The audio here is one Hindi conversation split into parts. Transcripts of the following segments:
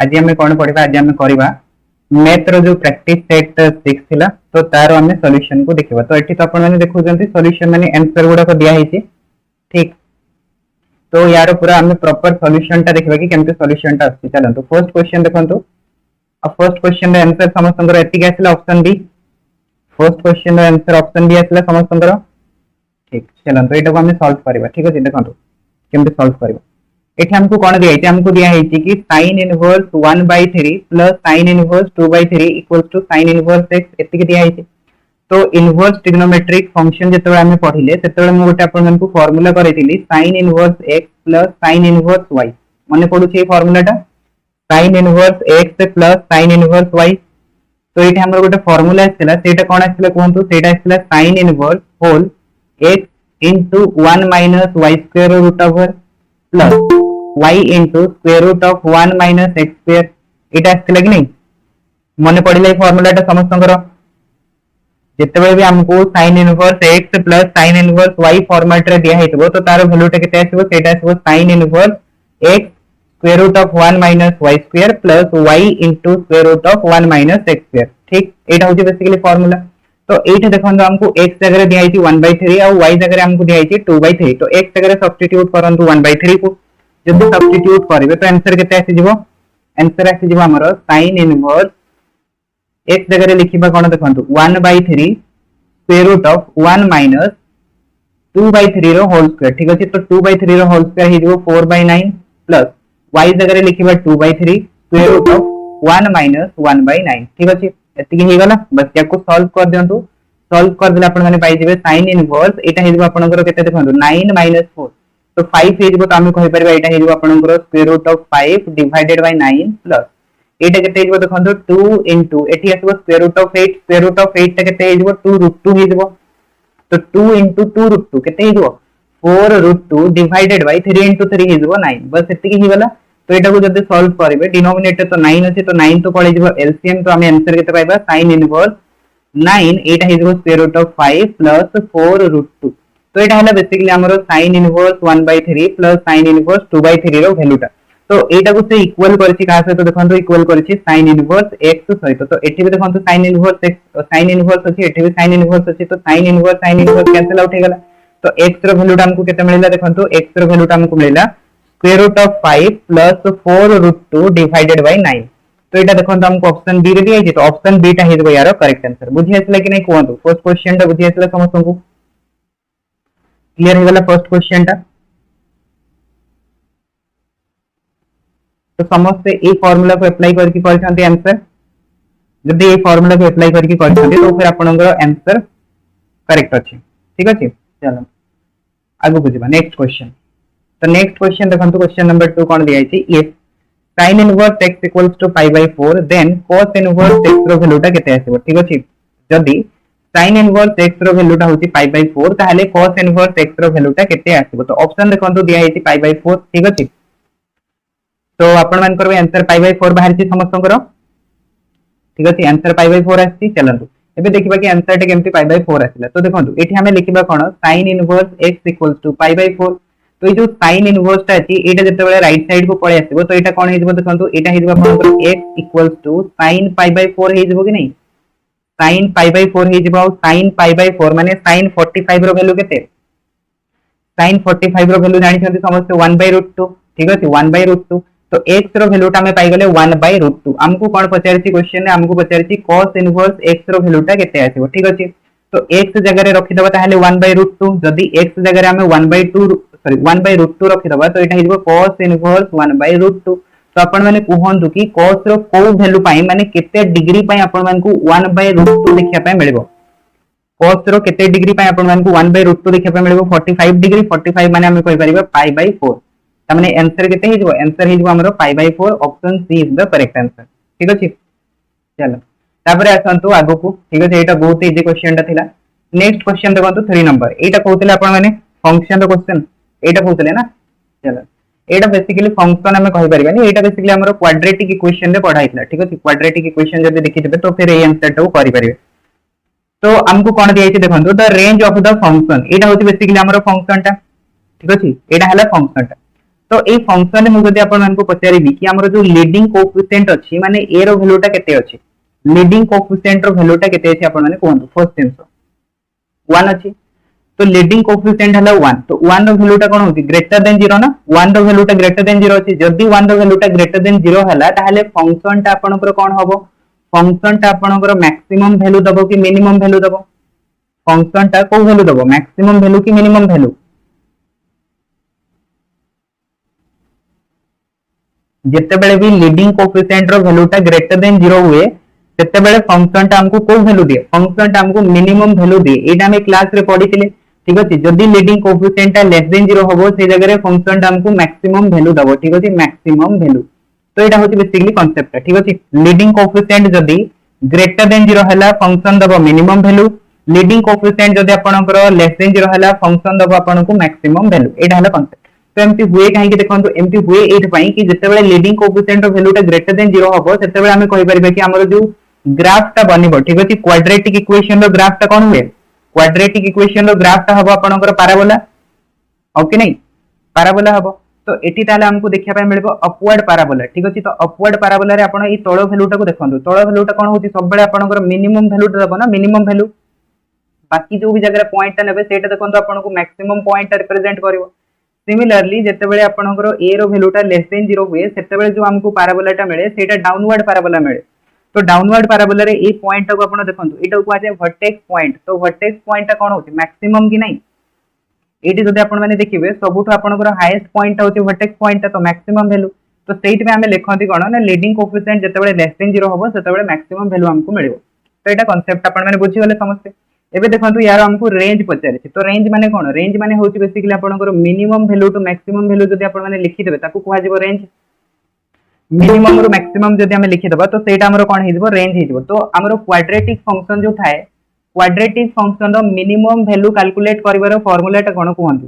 आज आम कौन पढ़ा आज आम करवा मैथ रो जो प्रैक्टिस सेट 6 थिला तो तार आम सॉल्यूशन को देखिबा। तो एठी तो आपण माने देखुचंती सॉल्यूशन माने आंसर गुडा को दिया हिची ठीक। तो यार पूरा आम प्रॉपर सॉल्यूशन टा देखिबा कि केमते सॉल्यूशन टा आछि। चलंतु फर्स्ट क्वेश्चन देखंतु। अब फर्स्ट क्वेश्चन रे आंसर समस्तंकर एतिक आसिला ऑप्शन बी। फर्स्ट क्वेश्चन रे आंसर ऑप्शन बी आसिला समस्तंकर ठीक। चलंतु एटा को हम सॉल्व करबा ठीक अछि। देखंतु केमते सॉल्व करबा। एठी हमको कोन दिया है हमको दिया है कि sin inverse 1/3 plus sin inverse 2/3 equals to sin inverse x एतिक दिया है। तो इनवर्स ट्रिग्नोमेट्रिक फंक्शन जेतबे हम पढिले सेतबे हम गोटे आपन को फार्मूला करेथिली sin inverse x plus sin inverse y माने पडुची ए फार्मूलाटा sin inverse x plus sin inverse y। तो एठी हमर गोटे फार्मूला आछला सेटा कोन आछला कोहंतु सेटा आछला sin inverse whole x into 1 minus y square root over plus y into square root of 1 minus x square एटा आछला कि नहीं मने पड़िला ए फार्मूलाटा समस्तंकर जेतेबे भी हमको sin inverse x plus sin inverse y format रे दिया हेतबो तो तार वैल्यूटा केते आसीबो सेटा आसीबो sin inverse x square root of 1 minus y square plus y into square root of 1 minus x square ठीक। एटा होची बेसिकली फार्मूला। तो एटा देखंतो हमको x जगह दिया हेची 1/3 और y जगह हमको दिया हेची 2/3। तो x जगह सब्स्टिट्यूट करंतु 1/3 को जब सब्स्टिट्यूट करिवे तो आंसर केते आसी जिवो आंसर आसी जिवो हमरो sin इनवर्स x जगह लिखिबा कोन देखंतु 1/3 स्क्वायर रूट ऑफ 1 माइनस 2/3 रो होल स्क्वायर ठीक अछि। तो 2/3 रो होल स्क्वायर हे जिवो 4/9 प्लस y जगह लिखिबा 2/3 स्क्वायर रूट ऑफ 1 माइनस 1/9 ठीक अछि। एतिकी हे गला बस याको सॉल्व कर दियंतु। सॉल्व कर दिले आपण माने पाइ जिवे sin इनवर्स एटा हे जिवो आपनकर केते देखंतु 9 माइनस 4 तो 5 हे जिवो तो हम कहि परबा एटा हे जिवो आपनकर square root of 5 divided by 9 plus एटा केते हे जिवो देखंतु 2 इनटू एठी आसीबो स्क्वायर रूट ऑफ 8 ता केते हे जिवो 2√2 हे जिवो। तो 2 इनटू 2√2 केते हे जिवो 4√2 डिवाइडेड बाय 3 इनटू 3 हे जिवो 9 बस एतिकी हे गला। तो एटा को जदि सॉल्व करिवे डिनोमिनेटर तो 9 अछि तो 9 तो पळे जिवो एलसीएम तो हम आंसर केते पाइबा sin इनवर्स 9 एटा हे जिवो स्क्वायर रूट ऑफ 5 प्लस 4√2। तो एटा हला बेसिकली हमरो sin inverse 1/3 plus sin inverse 2/3 रो वैल्यूटा। तो एटा को से इक्वल करछि का से तो देखंतो इक्वल करछि sin इनवर्स x सहित। तो एठी भी देखंतो sin inverse x sin inverse अछि एठी भी sin इनवर्स अछि तो sin इनवर्स कैंसिल आउट हे गला। तो x रो वैल्यूटा हमको केते मिलिला देखंतो x रो वैल्यूटा हमको मिलिला square root of 5 plus 4√2 divided by 9। तो एटा देखंतो हमको ऑप्शन बी रे दिया है। तो ऑप्शन बी टा हेजबो यार करेक्ट आंसर। बुझि आसला कि नै कोहंतु फर्स्ट क्वेश्चन टा बुझि आसला समस्त को क्लियर हे गला फर्स्ट क्वेश्चन टा। तो समस्त ए फार्मूला को अप्लाई करके करछंती आंसर। जदि ए फार्मूला को अप्लाई करके करछंती तो फिर आपनकर आंसर करेक्ट अछि ठीक अछि। चलो आगु बुझिबा नेक्स्ट क्वेश्चन। तो नेक्स्ट क्वेश्चन देखंतु क्वेश्चन नंबर 2 कोन दिया है if sin inverse x equals to π/4 then cos inverse x रो वैल्यूटा केते आसीबो ठीक अछि। जदि sin इनवर्स x रो वैल्यूटा होची π/4 ताहाले cos इनवर्स x रो वैल्यूटा केते आसीबो। तो ऑप्शन देखंतु दिया है π/4 ठीक अछि। तो आपण मानकर भी आंसर π/4 बाहर छी समस्तंकर ठीक अछि। आंसर π/4 आसी चलंतु एबे देखिबा कि आंसर टे केमति π/4 आसिला। तो देखंतु एठी हमें लिखिबा कोन sin inverse x equals to π/4। तो ये जो sin इनवर्स ता अछि एटा जते बेले राइट साइड को पळे आसीबो तो एटा कोन हे जिवो देखंतु एटा हे जिवो आपनकर x इक्वल्स टू sin π/4 हे जिवो कि नै sin π/4 हे जिवो। sin π/4 माने sin 45 रो वैल्यू केते sin 45 रो वैल्यू जानि छथि समस्त 1/√2 ठीक अछि 1/√2। तो x रो वैल्यूटा हमें पाई गले 1/√2। हमको कोन पचारछि क्वेश्चन ने हमको पचारछि cos इनवर्स x रो वैल्यूटा केते आसीबो ठीक अछि। तो x जगह रे रखि दबा ताहाले 1/√2 जदि x जगह रे हमें 1/√2 रखि दबा तो एटा हिजबो cos इनवर्स 1/√2। तो आपण माने कहंतु कि cos रो को वैल्यू पाई माने केते डिग्री पाई आपण मानकु 1/√2 देखिया पाई मिलबो। cos रो केते डिग्री पाई आपण मानकु 1/√2 देखिया पाई मिलबो 45 डिग्री 45 माने हम कहि परिबा π/4। त माने आंसर केते हिजबो आंसर हिजबो हमरो π/4 option C is the correct answer ठीक अछि। चलो तापर आसंतु आगो को ठीक अछि। एटा बहुत इजी क्वेश्चन ता थिला। नेक्स्ट क्वेश्चन देखंतु 3 नंबर एटा कहउतले आपण माने फंक्शन द क्वेश्चन एटा कहउतले ना। चलो एटा बेसिकली फंक्शन हम कहि परिबानी एटा बेसिकली हमरो क्वाड्रेटिक इक्वेशन रे पढाइतला ठीक अछि। क्वाड्रेटिक इक्वेशन जदि देखि देबे तो फिर ए आंसर टा करि परिबे। तो हमको कोन दिया छै देखंतु the range of the function एटा होछि बेसिकली हमरो फंक्शन टा ठीक अछि। एटा हला फंक्शन टा। तो ए फंक्शन में जदि आपण मानको पचारिबी कि हमर जो लीडिंग कोएफिशिएंट अछि माने ए रो वैल्यूटा केते अछि लीडिंग कोएफिशिएंट रो वैल्यूटा केते अछि आपण माने कोहंतु फर्स्ट जिंस 1 अछि तो लीडिंग कोएफिशिएंट हला 1 तो 1 रो वैल्यूटा कोन होती ग्रेटर देन 0 ना 1 रो वैल्यूटा ग्रेटर देन 0 अछि जदि 1 रो वैल्यूटा ग्रेटर देन 0 हला ताहले फंक्शन ता आपनकर कोन हबो फंक्शन ता आपनकर मैक्सिमम वैल्यू दबो कि मिनिमम वैल्यू दबो फंक्शन ता को वैल्यू दबो मैक्सिमम वैल्यू कि मिनिमम वैल्यू जितेबेले भी लीडिंग कोएफिशिएंट रो वैल्यूटा ग्रेटर देन 0 हुए सेतेबेले फंक्शन टा हमको को वैल्यू दिए फंक्शन टा हमको मिनिमम वैल्यू दिए एटा हम क्लास रे पढिथिले ठीक अछि जदी लीडिंग कोएफिशिएंट टा लेस देन 0 होबो से जगह रे फंक्शन टा हमको मैक्सिमम वैल्यू दबो ठीक अछि मैक्सिमम वैल्यू तो एटा होची बेसिकली कांसेप्ट ठीक अछि लीडिंग कोएफिशिएंट जदी ग्रेटर देन 0 हला फंक्शन दबो मिनिमम वैल्यू लीडिंग कोएफिशिएंट जदी आपनकर लेस देन 0 हला फंक्शन दबो आपनको मैक्सिमम वैल्यू एटा हला कांसेप्ट तो एमती हुए कहीं देखो एमती हुए एट पाई कि जितेबाला लीडिंग कोएफिशिएंट वैल्यूटा ग्रेटर देन 0 हबो सेतेबाला हमें कहि परिबे कि हमर जो ग्राफ टा बनिबो ठीक अछि क्वाड्रेटिक इक्वेशन रो ग्राफ टा कोन हुए क्वाड्रेटिक इक्वेशन रो ग्राफ टा हबो आपनकर पैराबोला ओके नहीं पैराबोला हबो तो एटी ताले हमको देखिया पाए मिलबो अपवर्ड पैराबोला ठीक अछि तो अपवर्ड पैराबोला रे आपण ई तळो वैल्यूटा को देखंतु तळो वैल्यूटा कोन होती सब बेले आपनकर मिनिमम वैल्यूटा दबो ना मिनिमम वैल्यू बाकी जो भी जगह पॉइंट टा नेबे सेटा देखंतु आपनको मैक्सिमम पॉइंट रिप्रेजेंट करिवो सिमिलरली जेतेबेले आपनकर ए रो वैल्यूटा लेस देन 0 हुए सेतेबेले जो हमको पैराबोलाटा मिले सेटा डाउनवर्ड पैराबोला मिले तो डाउनवर्ड पैराबोला रे ए पॉइंट को आपण देखंतु एटा को आजे वर्टेक्स पॉइंट तो वर्टेक्स पॉइंट ता कोन होती मैक्सिमम कि नहीं एटी जदि आपण माने देखिबे सबुठ आपनकर हाईएस्ट पॉइंट होती वर्टेक्स पॉइंट तो मैक्सिमम वैल्यू तो सेट में हमें लिखंती कोन ना लीडिंग कोएफिशिएंट जेतेबेले लेस देन 0 होबो सेतेबेले मैक्सिमम वैल्यू हमको मिलिबो तो एटा कांसेप्ट आपण माने बुझी गले समझते एबे देखंतु यार हमको रेंज पचारे तो रेंज माने कोन रेंज माने होची बेसिकली आपनकर minimum value to maximum value जदि आपण माने लिखि देबे ताकू कुहा जेबो रेंज मिनिमम रो मैक्सिमम जदि हमें लिखि देबा तो सेटा हमरो कोन हे जेबो रेंज हे जेबो तो हमरो क्वाड्रेटिक फंक्शन जो थाए क्वाड्रेटिक फंक्शन रो मिनिमम वैल्यू कैलकुलेट करिवार फार्मूला टा कोन कहंतु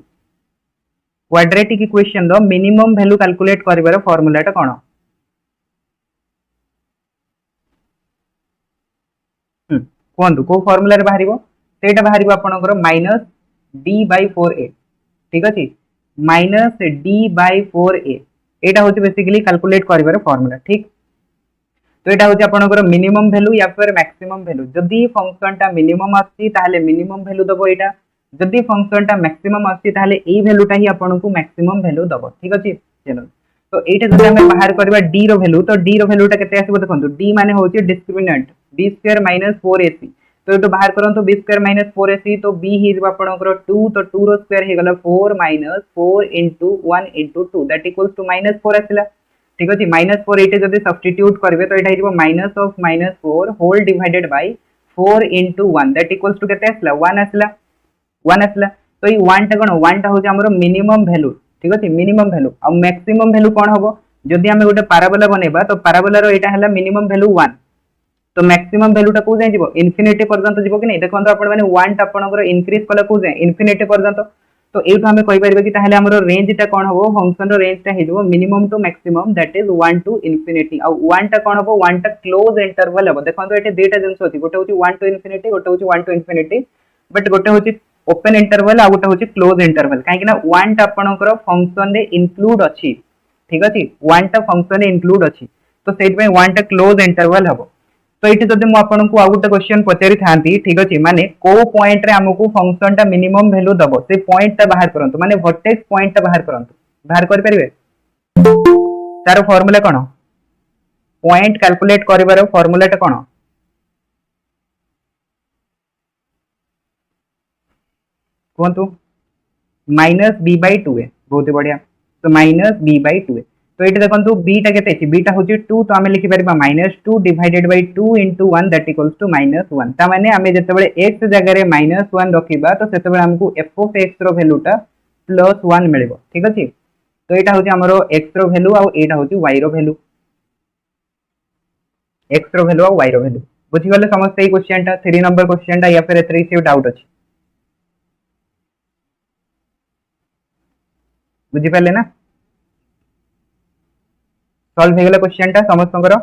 क्वाड्रेटिक इक्वेशन रो मिनिमम वैल्यू कैलकुलेट करिवार फार्मूला टा कोन कहंतु को फार्मूला रे बाहरिबो सेटा बाहरिबो आपनकर माइनस d बाय 4a ठीक अछि माइनस d बाय 4a एटा होची बेसिकली कैलकुलेट करिवार फार्मूला ठीक तो एटा होची आपनकर मिनिमम वैल्यू या फिर मैक्सिमम वैल्यू जदी फंक्शन टा मिनिमम आछि ताहले मिनिमम वैल्यू दबो एटा जदी फंक्शन टा मैक्सिमम आछि ताहले ए वैल्यू टा ही आपनको मैक्सिमम वैल्यू दबो ठीक अछि चलो तो एटा जदी हम बाहर करबा d रो वैल्यू तो d रो वैल्यू टा केते आसीबो देखंतु d माने होची discriminant b square minus 4ac तो एटो बाहर करन तो b स्क्वायर माइनस 4ac तो b ही जब आपनकर 2 तो 2 रो स्क्वायर हे गला 4 minus 4 into 1 into 2 that equals to minus 4 आसिला ठीक अछि माइनस 4 एटे जदी सब्स्टिट्यूट करबे तो एटा हिबो minus of minus 4 whole divided by 4 into 1 that equals to केते आसिला 1 आसिला तो ई 1 टा कोन 1 टा होची हमरो मिनिमम वैल्यू ठीक अछि मिनिमम वैल्यू आ मैक्सिमम वैल्यू कोन होबो जदी हमें गोटे पैराबोला बनेबा तो पैराबोला रो एटा हला मिनिमम वैल्यू 1 तो मैक्सिमम वैल्यू टा को जाय जिवो इन्फिनिटी पर्यंत जिवो कि नहीं देखंतो आपण माने 1 टा आपनकर इंक्रीज कला को जाय इन्फिनिटी पर्यंत तो एठो हमें कहि परिबे कि ताहले हमरो रेंज टा कोन होबो फंक्शन रो रेंज टा हे जिवो minimum to maximum that is 1 to infinity आ 1 टा कोन होबो 1 टा क्लोज इंटरवल होबो देखंतो एटे दुटा जिंस होती गोटे होची 1 टू इन्फिनिटी गोटे होची 1 टू इन्फिनिटी बट गोटे होची ओपन इंटरवल आ गोटे होची क्लोज इंटरवल काहे कि ना 1 टा आपनकर फंक्शन रे इंक्लूड अछि ठीक अछि 1 टा फंक्शन रे इंक्लूड अछि तो सेट में 1 टा क्लोज इंटरवल होबो तो ये जब मुझे आपको आउ गोटे क्वेश्चन पचारि था ठीक अच्छे माने को पॉइंट रे हमको फंक्शन टा मिनिमम वैल्यू दबो से पॉइंट टा बाहर करंतु माने वर्टेक्स पॉइंट टा बाहर करंतु बाहर कर परिबे तार फार्मूला कोन पॉइंट कैलकुलेट करिवार फार्मूला टा कोन कोंतु माइनस b बाय 2a बहुत बढ़िया तो माइनस b बाय 2a तो एटा देखंतु b टा केते अछि b टा होची 2 तो हमें लिखि परिबा -2 divided by 2 into 1 that equals to -1 ता माने हमें जेतेबेले x जगह रे -1 रखिबा तो सेतेबेले हमकु f ऑफ x रो वैल्यू टा +1 मिलिबो ठीक अछि तो एटा होची हमरो x रो वैल्यू आ एटा होची y रो वैल्यू x रो वैल्यू आ y रो वैल्यू बुझि गले समझते ई क्वेश्चन टा 3 नंबर क्वेश्चन टा या फिर एतरी से डाउट अछि बुझि पले ना सॉल्व हो गला क्वेश्चन टा समस्तंकर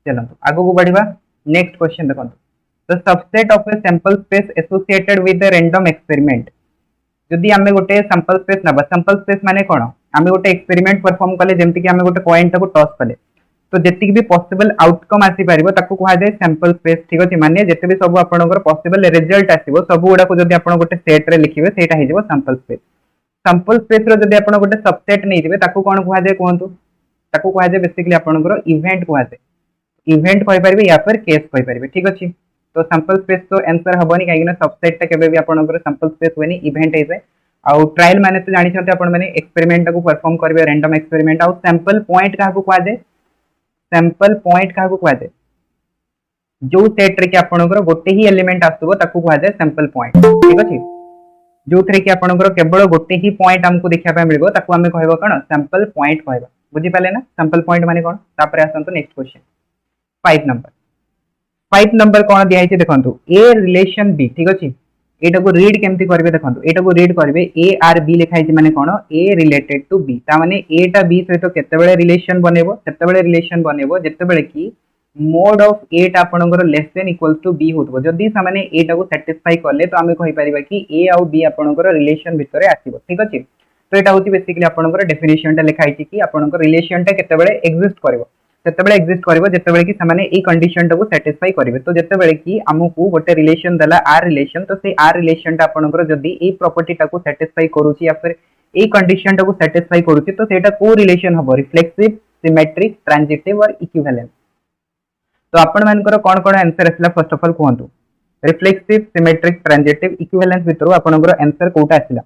चलो आगो को बढ़िबा नेक्स्ट क्वेश्चन देखंतु the subset of a sample space associated with the random experiment जदि आमे गोटे सैंपल स्पेस नबा सैंपल स्पेस माने कोन आमे गोटे एक्सपेरिमेंट परफॉर्म कले जेमति कि आमे गोटे पॉइंट को टॉस कले तो जेति भी पॉसिबल आउटकम आसी परिबो ताको कुहा जाय सैंपल स्पेस ठीक अछि माने जेते भी सब आपनकर पॉसिबल रिजल्ट आसीबो सब गुडा को जदि आपण गोटे सेट रे लिखिबे सेटा हे जेबो सैंपल स्पेस रो जदि आपण गोटे सबसेट नै दिबे ताको कोन कुहा जाय कोहंतु ताको कुहा जाय बेसिकली आपनकर इवेंट कुहा जाय इवेंट कहि परिबे या फिर केस कहि परिबे ठीक अछि तो सैंपल स्पेस तो आंसर हबनी काहे कि सबसेट ता केबे भी आपनकर सैंपल स्पेस होनी इवेंट हे जाय आउ ट्रायल माने तो जानि छथि आपण माने एक्सपेरिमेंट को परफॉर्म करबे रैंडम एक्सपेरिमेंट आउ सैंपल पॉइंट का को कुहा जाय सैंपल पॉइंट का को कुहा जाय जो सेट रे कि आपनकर गोटे ही एलिमेंट आसुबो ताको कुहा जाय सैंपल पॉइंट ठीक अछि जो थरे कि आपनकर केवल गोटे ही पॉइंट हमको देखा पाए मिलबो ताको हमें कहबो कोन सैंपल पॉइंट कहबा बुझि पाले ना सैंपल पॉइंट माने कोन तापर आसंतो नेक्स्ट क्वेश्चन 5 नंबर कोन दिया है देखंतु ए रिलेशन बी ठीक अछि एटा को रीड केमती करबे देखंतु एटा को रीड करबे ए आर बी लिखा है माने कोन ए रिलेटेड टू बी ता माने ए टा बी सहित केतेबेले रिलेशन बनेबो सेतेबेले रिलेशन बनेबो जेतेबेले की मोड ऑफ ए टा आपनकर less than equal to B होतबो जदी सामाने ए टा को सैटिस्फाई करले तो हमें कहि परिबा कि ए आउ बी आपनकर रिलेशन भितरे आसीबो ठीक अछि तो एटा होची बेसिकली आपनकर डेफिनेशन टा लिखा है कि आपनकर रिलेशन टा केतेबेले एग्जिस्ट करबो सेतेबेले एग्जिस्ट करबो जेतेबेले कि सामाने ए कंडीशन टा को सैटिस्फाई करबे तो जेतेबेले कि हमकु गोटे रिलेशन दला आर रिलेशन तो से आर रिलेशन टा आपनकर जदी ए प्रॉपर्टी टा को सैटिस्फाई करूची या फिर ए कंडीशन टा को सैटिस्फाई करूची तो सेटा को रिलेशन हबो रिफ्लेक्सिव सिमेट्रिक ट्रांजिटिव और इक्विवेलेंट तो आपण मानकर कोन कोन आंसर असला फर्स्ट ऑफ ऑल कहंतु रिफ्लेक्सिव सिमेट्रिक ट्रांजिटिव इक्विवेलेंस भितर आपनकर आंसर कोटा असला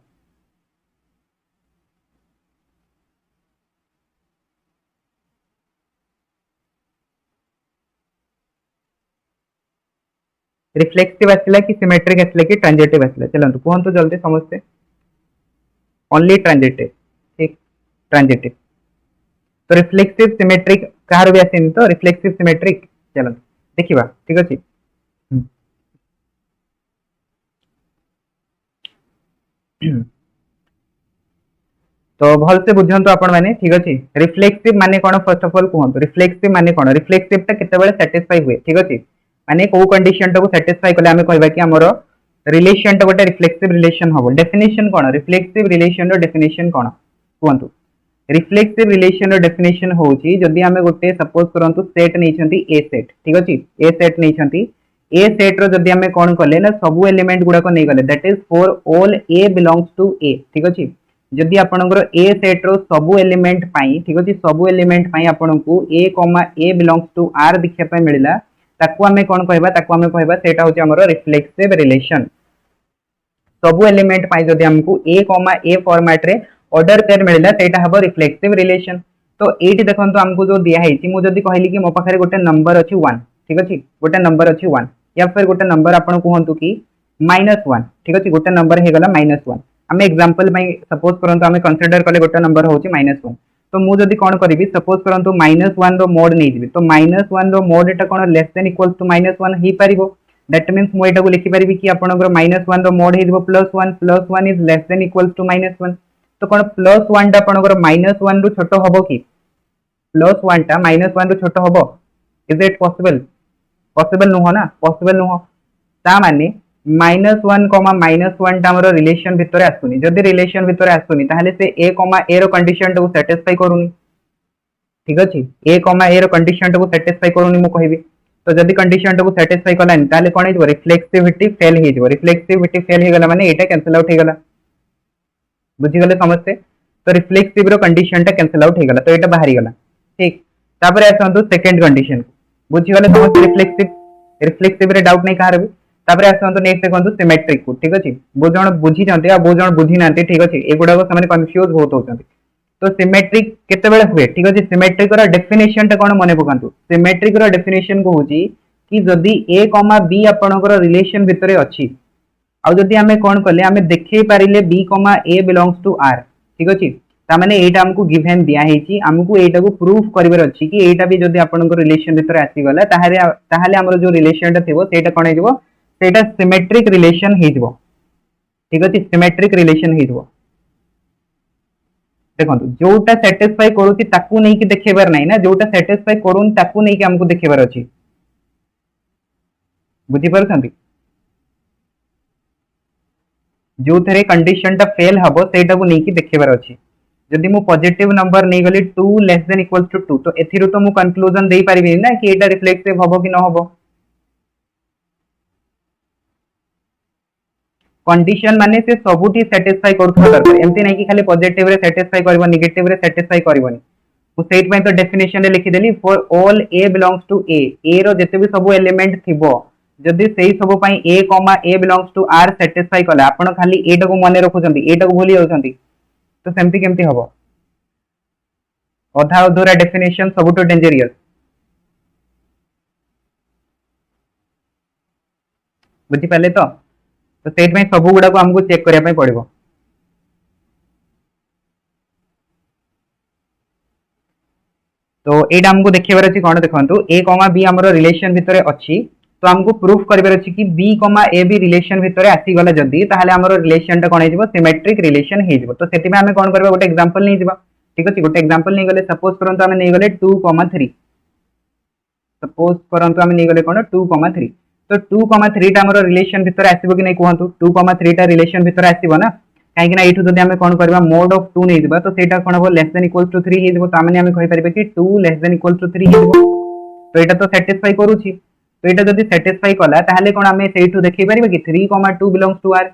रिफ्लेक्सिव असला कि सिमेट्रिक असला कि ट्रांजिटिव असला चलंतु कहंतु जल्दी समझते ओनली ट्रांजिटिव ठीक ट्रांजिटिव तो रिफ्लेक्सिव सिमेट्रिक कहार भी आसीन तो रिफ्लेक्सिव सिमेट्रिक चलो देखिबा ठीक अछि तो भल से बुझंतु आपण माने ठीक अछि रिफ्लेक्सिव माने कोन फर्स्ट ऑफ ऑल कहंतु रिफ्लेक्सिव माने कोन रिफ्लेक्सिव ता केतेबेले सैटिस्फाई हुए ठीक अछि माने को कंडीशन टा को सैटिस्फाई करले हमें कहबा कि हमरो रिलेशन टा गोटे रिफ्लेक्सिव रिलेशन हबो डेफिनेशन कोन रिफ्लेक्सिव रिलेशन रो डेफिनेशन कोन कहंतु रिफ्लेक्सिव रिलेशन रो डेफिनेशन होची जदी हमें गोटे सपोज करंतु सेट नै छंती ए सेट ठीक अछि ए सेट नै छंती ए सेट रो जदी हमें कोन करले ना सब एलिमेंट गुडा को नै गले that is for all A belongs to A ठीक अछि जदी आपनकर ए सेट रो सब एलिमेंट पाई ठीक अछि सब एलिमेंट पाई आपनको ए बिलोंग्स टू आर देखिया पाई मिलिला ताको हमें कोन कहबा सेटा होची हमरो रिफ्लेक्सिव रिलेशन सब एलिमेंट पाई जदी हमको ए फॉर्मेट रे ऑर्डर पेयर मिलिला सेटा हबो रिफ्लेक्सिव रिलेशन तो एटी देखंतु हमको जो दिया है मु जदी कहली कि मो पाखरे गोटे नंबर अछि 1 ठीक अछि गोटे नंबर अछि 1 या फिर गोटे नंबर आपण कहंतु कि -1 ठीक अछि गोटे नंबर हे गला -1 हम एग्जांपल में सपोज करंतु हम कंसीडर करले गोटे नंबर होची -1 तो मु जदी कोन करबी सपोज करंतु -1 रो मोड नै दिबी तो -1 रो मोड एटा कोन लेस देन इक्वल टू -1 ही परिबो दैट मींस मु एटा को लिखि परिबी कि आपनकर -1 रो मोड हे दिबो +1 is less than equal to -1 तो कोन +1 टा आपनकर -1 रो छोटो हबो कि +1 टा -1 रो छोटो हबो is it possible possible no हो ना पॉसिबल नो हो ता माने -1 -1 टा हमरो रिलेशन भितरे आसुनी जदी रिलेशन भितरे आसुनी ताहले से a रो कंडीशन टा को सैटिस्फाई करूनी ठीक अछि a रो कंडीशन टा को सैटिस्फाई करूनी मु कहबी तो जदी कंडीशन टा को सैटिस्फाई करलानी ताहले कोन हेजबो रिफ्लेक्सिविटी फेल हेजबो रिफ्लेक्सिविटी फेल हे गला माने एटा कैंसिल आउट हे गला बुझी गले समझते तो रिफ्लेक्सिव रो कंडीशन टा कैंसिल आउट हे गला तो एटा बाहरी गला ठीक तापर आसंतु सेकंड कंडीशन बुझी गले समझ रिफ्लेक्सिव रे डाउट नै कार भी तापर आसंतु नेक्स्ट देखंतु सिमेट्रिक को ठीक अछि बो जण बुझी जानते आ बो जण बुझी नांते ठीक अछि एगुडा को समान कंफ्यूज होत होचंती तो सिमेट्रिक केते बेले हुए ठीक अछि सिमेट्रिक रो डेफिनेशन ता कोन मने पकांतु सिमेट्रिक रो डेफिनेशन को होची कि जदी a, b आपनकर रिलेशन भितरे अछि आ जदी हमें कोन करले हमें देखै पारिले b, a belongs to r ठीक अछि ता माने एटा हमको गिवन दिया हेची हमको एटा को प्रूफ करबर अछि कि एटा भी जदी आपनकर रिलेशन भितरे आसी गला ताहाले हमर जो रिलेशन ता थिबो सेटा कोन हेजबो सेटा सिमेट्रिक रिलेशन हेजबो ठीक अछि सिमेट्रिक रिलेशन हेजबो देखंतु जोटा सैटिस्फाई करूची ताकू नै कि देखेबार नै ना जोटा सैटिस्फाई करून ताकू नै कि हमको देखेबार अछि बुझी परछंती जो थे कंडीशन टा फेल हम सेटा को नहीं देखेबार अच्छी जदि मु पॉजिटिव नंबर नहीं गली 2 लेस देन इक्वल टू 2 तो एथिरु तो मु कंक्लूजन दे पारिबी ना कि एटा रिफ्लेक्सिव हबो कि न हबो कंडीशन माने से सबुठी सैटिस्फाई करथबा दरकार एमती नहीं कि खाली पॉजिटिव रे सैटिस्फाई करबो नेगेटिव रे सैटिस्फाई करबोनी मु सेट पय तो डेफिनेशन रे लिखि देली for all a belongs to a रो जते भी सब एलिमेंट थिबो जदि सेही सब पय a belongs to r satisfy कला आपण खाली a टाको मने रखुचंती a टाको भूली जाउचंती तो सेमती केमती हबो अधा अधूरा डेफिनेशन सबुठो डेंजरियस बुझी पाले तो सेट में सब गुडा को हमको चेक करिया पड़ो तो एटा हमको देखिबार अछि कोन देखंतु a, b हमरो रिलेशन भितरे अछि तो हमको प्रूफ करिबार अछि कि b, a भी रिलेशन भितरे आसी गला जदी ताहाले हमरो रिलेशन टा कोन हे जिवो सिमेट्रिक रिलेशन हे जिवो तो सेति में हमें कोन करबा गोटे एग्जांपल नै जिवो ठीक अछि गोटे एग्जांपल नै गले सपोज करंतु हमें नै गले 2, 3 सपोज करंतु हमें नै गले कोन 2, 3 तो 2, 3 टा हमरो रिलेशन भितरे आसीबो कि नै कहंतु 2, 3 टा रिलेशन भितरे आसीबो ना काहे कि ना एठु जदी हमें कोन करबा मोड ऑफ 2 नै दिबा तो सेटा कोन हो लेस देन इक्वल टू 3 हे दिबो तामाने हमें कहि परबे कि 2 लेस देन इक्वल टू 3 हे दिबो तो एटा तो सैटिस्फाई करूची तो एटा जदी सैटिस्फाई कला ताहाले कोन हमें सेठु देखि परबे कि 3, 2 belongs to r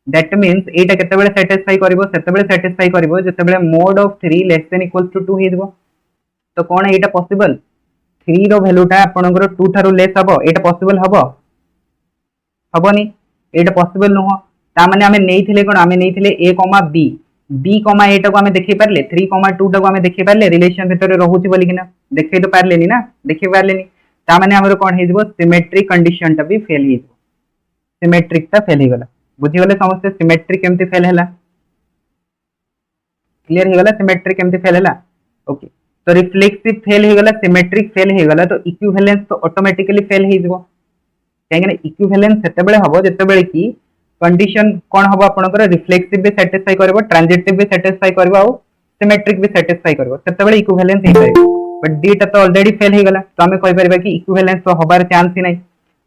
that means एटा केतेबेले सैटिस्फाई करबो सेतेबेले सैटिस्फाई करबो जेतेबेले mod of 3 less than equal to 2 हे दिबो तो कोन एटा पॉसिबल 3 रो वैल्यूटा आपनकर 2 थारो लेस हबो एटा पॉसिबल हबो हबोनी एटा पॉसिबल नुह ता माने हमें नै थिले कोन हमें नै थिले a, b b, a टाको हमें देखि परले 3, 2 टाको हमें देखि परले रिलेशन भितर रहउची बोली किना देखै तो पारलेनी ना देखि पारलेनी ता माने हमरो कोन हे जिवो सिमेट्रिक कंडीशन टा भी फेल हे जिवो सिमेट्रिक ता फेल हे गला बुझी गले समझते सिमेट्रिक केमती फेल हैला क्लियर हे गला सिमेट्रिक केमती फेल हैला ओके तो रिफ्लेक्सिव फेल हे गला सिमेट्रिक फेल हे गला तो इक्विवेलेंस तो ऑटोमेटिकली फेल हे जिवो काहे इक्विवेलेंस सेतेबेले हबो जेतेबेले की कंडीशन कोन हबो आपनकर रिफ्लेक्सिव भी सैटिस्फाई करबो ट्रांजिटिव भी सैटिस्फाई करबो आ सिमेट्रिक भी सैटिस्फाई करबो सेतेबेले इक्विवेलेंस हे पाइबो बट डीटा तो ऑलरेडी फेल हे गला तो हमें कहि परबा कि इक्विवेलेंस तो हबार चांस ही नै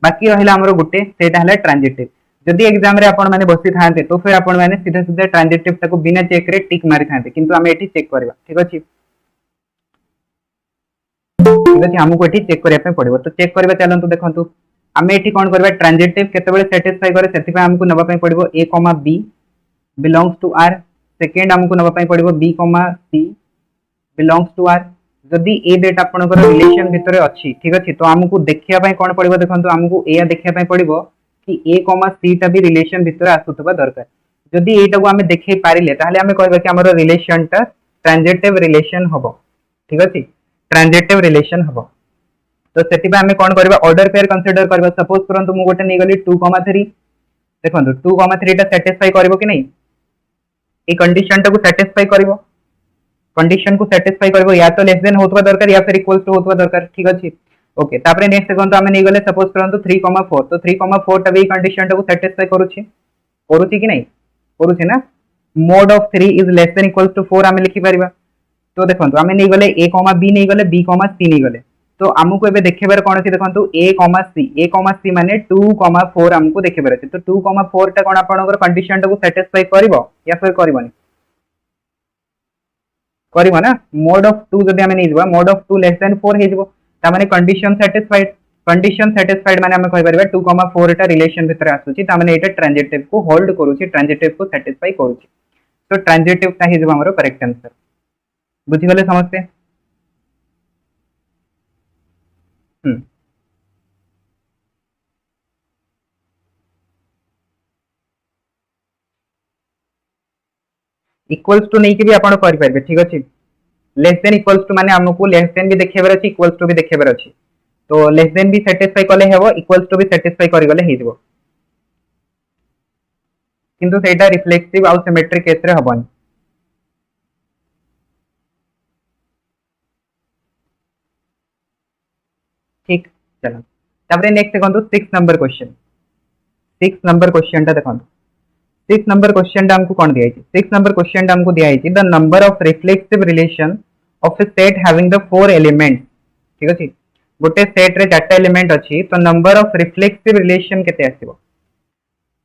बाकी रहिला हमरो गुटे सेटा हला ट्रांजिटिव जदि एग्जाम रे आपण माने बसी थाते तो फिर आपण माने सीधा सीधा ट्रांजिटिव ताको बिना चेक रे टिक मारि थाते किंतु हमें एठी चेक करबा ठीक अछि हमको एठी चेक करिया पे पड़िबो तो चेक करबा चलंतु देखंतु हमें एठी कोन करबा ट्रांजिटिव केतेबेले सैटिस्फाई करे सेति पे हमको नबा पे पड़िबो a, b belongs to r second हमको नबा पे पड़िबो b, c belongs to r जदि ए डेट आपनकर रिलेशन भितरे अछि ठीक अछि तो हमको देखिया पे कोन पड़िबो देखंतु हमको ए देखिया पे पड़िबो कि a, c टा भी रिलेशन भितरे आसुतबा दरकार जदि एटा को हमें देखै पारिले ताहले हमें कहबा कि हमर रिलेशन टा ट्रांजिटिव रिलेशन हबो ठीक अछि ट्रांजिटिव रिलेशन हबो तो सेति पे हमें कोन करबा ऑर्डर पेयर कंसीडर करबा सपोज करंतु मु गोटे नै गली 2, 3 देखंतु 2, 3 टा सैटिस्फाई करबो कि नै ए कंडीशन टा को सैटिस्फाई करबो कंडीशन को सैटिस्फाई करबो या तो लेस देन होतबा दरकार या फिर इक्वल टू होतबा दरकार ठीक अछि ओके तापरे नेक्स्ट देखंतु हमें नै गले सपोज करंतु 3, 4 तो 3, 4 टा भी कंडीशन टा को सैटिस्फाई करूची कि नै करूची ना mod of 3 is less than equal to 4 हमें लिखि परबा तो देखंतु हमें नै गले a, b नै गले b, c नै गले तो हमको एबे देखेबार कोन अछि देखंतु a, c माने 2, 4 हमको देखेबार अछि तो 2, 4 टा कोन आपनकर कंडीशन टा को सैटिस्फाई करबो या फिर करबोनी करबो ना मोड ऑफ 2 जदि हमें नै दिबा मोड ऑफ 2 लेस देन 4 हे जिवो ता माने कंडीशन सैटिस्फाइड माने हमें कहि परबा 2, 4 टा रिलेशन भितर आसुची ता माने एटा ट्रांजिटिव को होल्ड करूची ट्रांजिटिव को सैटिस्फाई करूची तो ट्रांजिटिव ता हे जिवो हमरो करेक्ट आंसर बुझी गले समझते इक्वल्स टू नहीं कि भी आपण करि परबे ठीक अछि लेस देन इक्वल्स टू माने हमको लेस देन भी देखेबार अछि इक्वल्स टू भी देखेबार अछि तो लेस देन भी सैटिस्फाई कले हेबो इक्वल्स टू भी सैटिस्फाई करि गले हे दिबो किंतु सेटा रिफ्लेक्सिव आउ सिमेट्रिक केस रे हबन ठीक चलो तापरे नेक्स्ट देखंतु 6 नंबर क्वेश्चन ता देखंतु 6 नंबर क्वेश्चन टा हमको कोन दिया है 6 नंबर क्वेश्चन टा हमको दिया है the number of reflexive relation of A set having the 4 element ठीक अछि गोटे सेट रे 4 एलिमेंट अछि तो नंबर ऑफ रिफ्लेक्सिव रिलेशन केते आसीबो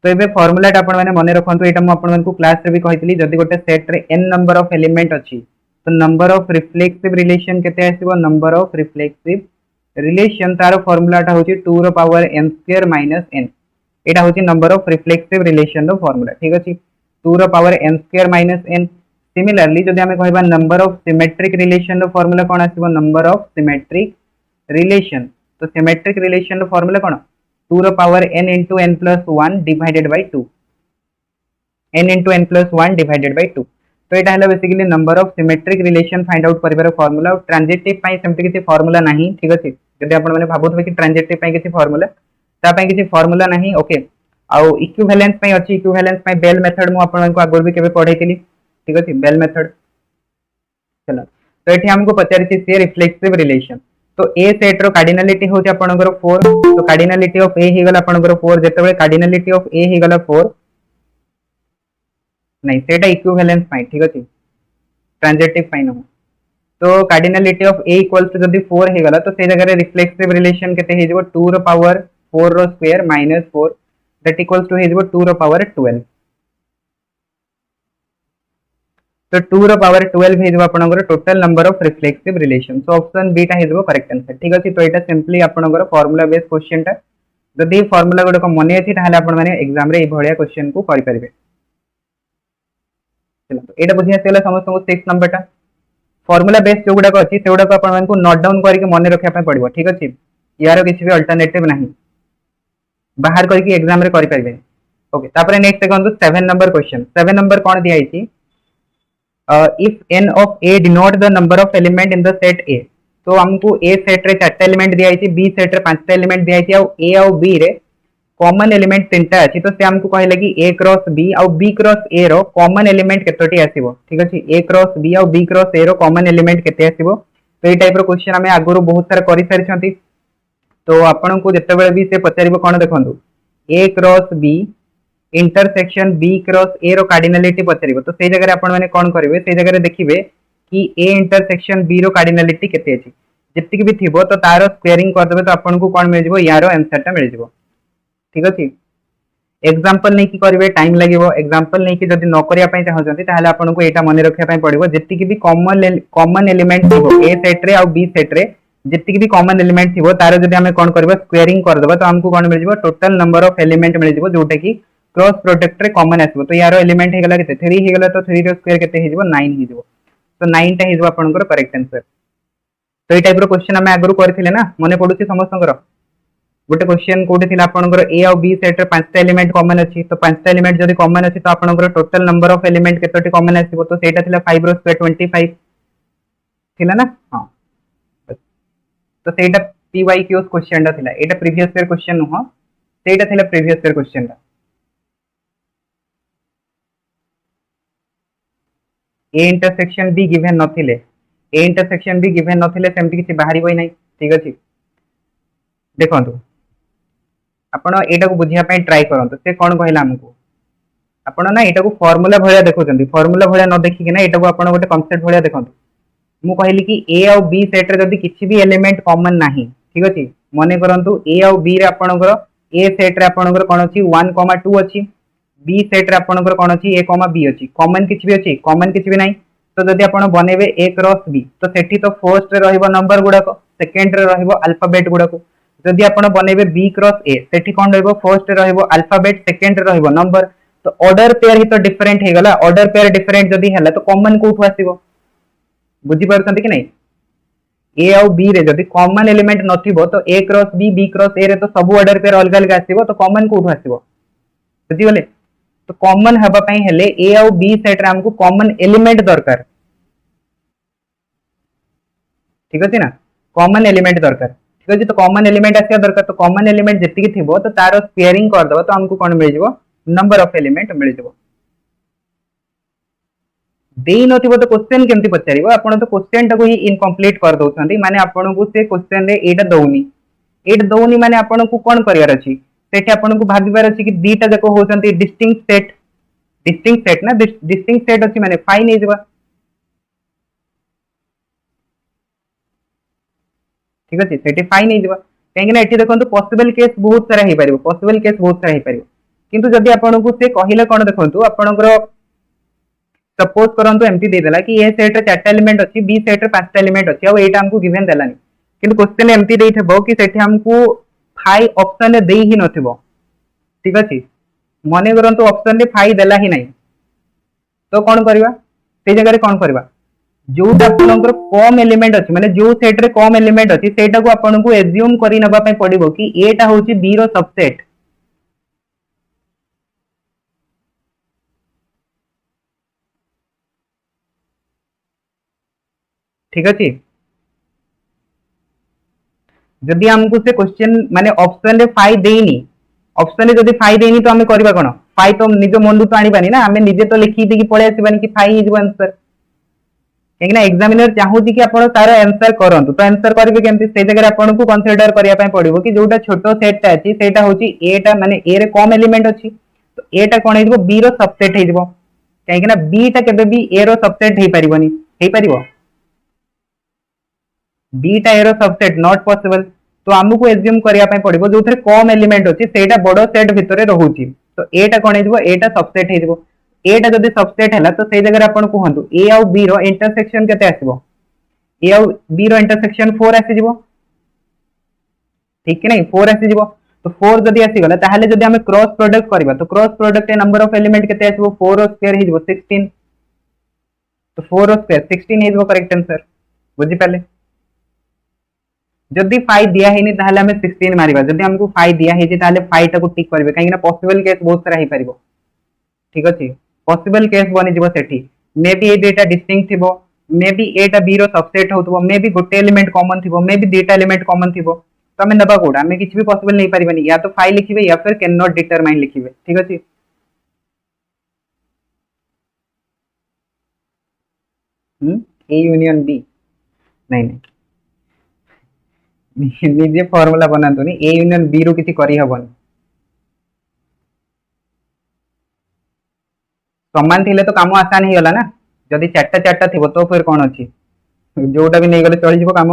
तो ये फॉर्मूला आपण माने मन रखंतु एटा म आपण मानकु क्लास रे भी कहितली जदी गोटे सेट रे n नंबर ऑफ एलिमेंट अछि तो नंबर ऑफ रिफ्लेक्सिव रिलेशन केते आसीबो नंबर ऑफ रिफ्लेक्सिव रिलेशन तार फॉर्मूला टा होची 2 रो power n square minus n एटा होची नंबर ऑफ रिफ्लेक्सिव रिलेशन रो फॉर्मूला ठीक अछि 2 रो power n square minus n similarly जदी हमें कहबा नंबर ऑफ सिमेट्रिक रिलेशन रो फॉर्मूला कोन आसीबो नंबर ऑफ सिमेट्रिक रिलेशन तो सिमेट्रिक रिलेशन रो फॉर्मूला कोन 2 रो power n into n plus 1 divided by 2 n into n plus 1 divided by 2 तो एटा हला basically number of symmetric relation find out करिवार फार्मूला और ट्रांजिटिव पई सेमति किछि फार्मूला नाही ठीक अछि जदि आपण माने भाबुथबे कि ट्रांजिटिव पई किछि फार्मूला ता पई किछि फार्मूला नाही ओके आ इक्विवेलेंस पई अछि इक्विवेलेंस पई बेल मेथड मु आपण को आगुर भी केबे पढैतिली ठीक अछि बेल मेथड चलो तो एठी हमको पचारिछि से रिफ्लेक्सिव रिलेशन तो ए सेट रो कार्डिनलिटी होची आपनकर 4 तो कार्डिनलिटी ऑफ ए ही गला आपनकर 4 जेतेबे कार्डिनलिटी ऑफ ए ही गला 4 नहीं सेटा इक्विवेलेंस पाई ठीक अछि ट्रांजिटिव पाई न तो cardinality of A equals to जदी 4 हे गला तो से जगह रे रिफ्लेक्सिव रिलेशन केते हे जेबो 2 रो पावर 4 रो square minus 4 that equals to हे जेबो 2 रो पावर 12 तो 2 रो पावर 12 हे जेबो आपनकर total number of reflexive relation so option B टा हे जेबो करेक्ट आंसर ठीक अछि तो एटा सिंपली आपनकर फार्मूला बेस क्वेश्चन टा जदी फार्मूला गुडको मने अछि ताहाले आपण माने एग्जाम रे ए भलिया क्वेश्चन को करि परिबे चलो तो एटा बुझिया सेला समस्त को 6 नंबर टा फार्मूला बेस जो गुडा अछि से गुडा को आपण मानकु नोट डाउन करके मने रखिया पे पड़िबो ठीक अछि यार किछि भी अल्टरनेटिव नाही बाहर करके एग्जाम रे करि परिबे ओके तापरे नेक्स्ट देखंतु 7 नंबर क्वेश्चन 7 नंबर कोन दिया आइछि if n of a denote the number of element in the set a तो हमको a सेट रे 4 एलिमेंट दिया आइछि b सेट रे 5 एलिमेंट दिया आइछि और a और b रे कॉमन एलिमेंट तीनटा अछि तो से हमको कहले कि a क्रॉस b और b क्रॉस a रो कॉमन एलिमेंट केतोटी आसीबो ठीक अछि a क्रॉस b और b क्रॉस a रो कॉमन एलिमेंट केते आसीबो तो ए टाइप रो क्वेश्चन हमें आगुरो बहुत सारा करि सारि छथि तो आपन को जते बेले भी से पचारिबो कोन देखंतु a cross b intersection b cross a रो कार्डिनलिटी पचारिबो तो से जगह रे आपण माने कोन करिवे से जगह रे देखिबे कि a इंटरसेक्शन b रो कार्डिनलिटी केते अछि जति भी थिबो तो तारो स्क्वेयरिंग कर देबे तो आपण को कोन मिल जिवो यारो आंसर टा मिल जिवो ठीक अछि एग्जांपल नै कि करिवे टाइम लागिवो एग्जांपल नै कि जदि न करिया पई चाहजंती ताहाले आपण को एटा मने रखिया पई पड़िबो जति भी कॉमन एलिमेंट थिबो a सेट रे और b सेट रे जति भी कॉमन एलिमेंट थिबो तारो जदि हमें कोन करबो स्क्वेयरिंग कर देबो तो हमको कोन मिल जिवो टोटल नंबर ऑफ एलिमेंट मिल जिवो जोटा कि क्रॉस प्रोडक्ट रे कॉमन आसीबो तो यारो एलिमेंट हे गला केते 3 हे गला तो 3 रो स्क्वायर केते हे जिवो 9 हे जिवो तो 9 टा हे जिवो आपनकर करेक्ट आंसर तो ए टाइप रो क्वेश्चन हमें आगुरो करथिले ना मने पडुची समस्तंकर गोटे क्वेश्चन कोठी थिला आपनकर a और b सेट रे 5 टा एलिमेंट कॉमन अछि तो 5 टा एलिमेंट जदी कॉमन अछि तो आपनकर टोटल नंबर ऑफ एलिमेंट केतोटी कॉमन आसीबो तो सेटा थिला 5 रो स्क्वायर 25 थिला ना हां तो सेटा pyq क्वेश्चन टा थिला एटा प्रीवियस ईयर क्वेश्चन नुह सेटा थिला प्रीवियस ईयर क्वेश्चन टा a इंटरसेक्शन b गिवन नथिले a इंटरसेक्शन b गिवन नथिले सेमति किछि बाहरी होई नै ठीक अछि देखंतु आपण एटा को बुझिया पई ट्राई करंतु से कोन कहला हमको आपण ना एटा को फार्मूला भलिया देखोचंती फार्मूला भलिया न देखि कि ना एटा को आपण गोटे कांसेप्ट भलिया देखंतु मु कहली कि a और b सेट रे जदी किछि भी एलिमेंट कॉमन नाही ठीक अछि मने करंतु a और b रे आपणकर a सेट रे आपणकर कोन अछि 1, 2 अछि b सेट रे आपणकर कोन अछि a, b अछि कॉमन किछि भी अछि कॉमन किछि भी नाही तो जदी आपण बनेबे a क्रॉस b तो सेठी तो फर्स्ट रे रहइबो नंबर गुडा को सेकंड रे रहइबो अल्फाबेट गुडा को जदी आपण बनेबे b क्रॉस a सेठी कोन रहइबो फर्स्ट रे रहइबो अल्फाबेट सेकंड रे रहइबो नंबर तो ऑर्डर पेयर ही तो डिफरेंट हे गला ऑर्डर पेयर डिफरेंट जदी हला तो कॉमन कोठु आसीबो बुझी पारछंती कि नै a और b रे जदी कॉमन एलिमेंट नथिबो तो a cross b cross a रे तो सब ऑर्डर पेयर अलग अलग आसीबो तो कॉमन कोठु आसीबो बुझी गले तो कॉमन हबा पई हेले a और b सेट रे हमको कॉमन एलिमेंट दरकार ठीक अछि ना कॉमन एलिमेंट दरकार ठीक अछि तो कॉमन एलिमेंट आसिया दरकार तो कॉमन एलिमेंट जति कि थिबो तो तारो स्क्वेयरिंग कर दबो तो हमको कोन मिल जिवो नंबर ऑफ एलिमेंट मिल जिवो देई नथिबो तो क्वेश्चन केमति पचारिबो आपण तो क्वेश्चन टाको ही इनकम्प्लीट कर दोछंती माने आपण को से क्वेश्चन रे एटा दउनी माने आपण को कोन करियार अछि सेठी आपण को भाबिबार अछि कि दीटा जको होचंती डिस्टिंक्ट सेट ना डिस्टिंक्ट सेट अछि माने फाइन हे जबा ठीक अछि सेठी फाइन हे जबा काहे कि ना एठी देखंतु पॉसिबल केस बहुत सारा हे परिबो किंतु जदि आपन को से कहिला कोन देखंतु आपनकर सपोज करंतु एमती दे देला कि ए सेट रे चारटा एलिमेंट अछि बी सेट रे पांचटा एलिमेंट अछि आ एटा हमकु गिवन देलानी किंतु क्वेश्चन एमती देइथबो कि सेठी हमकु फाइ ऑप्शन रे देई ही नथिबो ठीक अछि मने करंतु ऑप्शन रे फाइ देला ही नहीं तो कौन करवा से जगह कौन करवा जो आपनकर कम एलिमेंट अछि माने जो सेट रे कम एलिमेंट अछि सेटा को आपन को एज्यूम करि नबा पय पड़िबो कि एटा होची बी रो सबसेट ठीक अछि जदि हमको से क्वेश्चन माने ऑप्शन रे फाइ देइनी ऑप्शन रे जदि फाइ देइनी तो हमें करबा कोन फाइ तो निज मन तो आनी बानी ना हमें निजे तो लिखि दे कि पळे आसीबानी कि फाइ इज आंसर कहीं एग्जामिनर चाहूची कि आपण तार आंसर करंतु तो आंसर करिवे केमति से जगह आपण को कंसीडर करिया पय पड़िबो कि जोटा छोटो सेटटा अछि सेटा होची ए टा माने ए रे कम एलिमेंट अछि तो ए टा कोन हेजबो बी रो सबसेट हेजबो कहीं ना बी टा केबे भी ए रो सबसेट हे परिबोनी हे परिबो बी टा ए रो सबसेट नॉट पॉसिबल तो हमको एज्यूम करिया पय पड़िबो जोथरे कम एलिमेंट अछि सेटा बडो सेट भितरे रहूची तो ए टा कोन हेजबो ए टा सबसेट हेजबो ए टा जदि सबसेट हैला तो से जगह आपण कहंतु ए और बी रो इंटरसेक्शन केते आसीबो ए और बी रो इंटरसेक्शन 4 आसी जिवो ठीक कि नहीं 4 आसी जिवो तो 4 जदि आसी गला ताहाले जदि हमें क्रॉस प्रोडक्ट करबा तो cross product A number of element केते आसीबो 4 स्क्वायर हिजबो 16 तो 4 स्क्वायर 16 हिजबो करेक्ट आंसर बुझि पाले जदि 5 दिया हेनी ताहाले हमें 16 मारिबा जदि हमको 5 दिया हे जे ताहाले 5 टा को टिक करबे काहे ना पॉसिबल केस बहुत सारा हे परिबो ठीक अछि पॉसिबल केस बनि जिवो सेठी मे बी ए डेटा डिस्टिंक्ट थिबो मे बी एटा बी रो सबसेट होतबो मे बी गोटे एलिमेंट कॉमन थिबो मे बी डेटा एलिमेंट कॉमन थिबो तो हमें नबा कोड हमें किछि भी पॉसिबल नहीं परिबनी या तो 5 लिखिबे या फिर कैन नॉट डिटरमाइन लिखिबे ठीक अछि ए यूनियन बी नहीं नहीं निजे फार्मूला बनातुनी ए यूनियन बी रो किछि करि हबन समान थिले तो काम आसान ही होला ना जदि चारटा चारटा थिबो तो फिर कोन अछि जोटा भी नहीं गले चली जिवो काम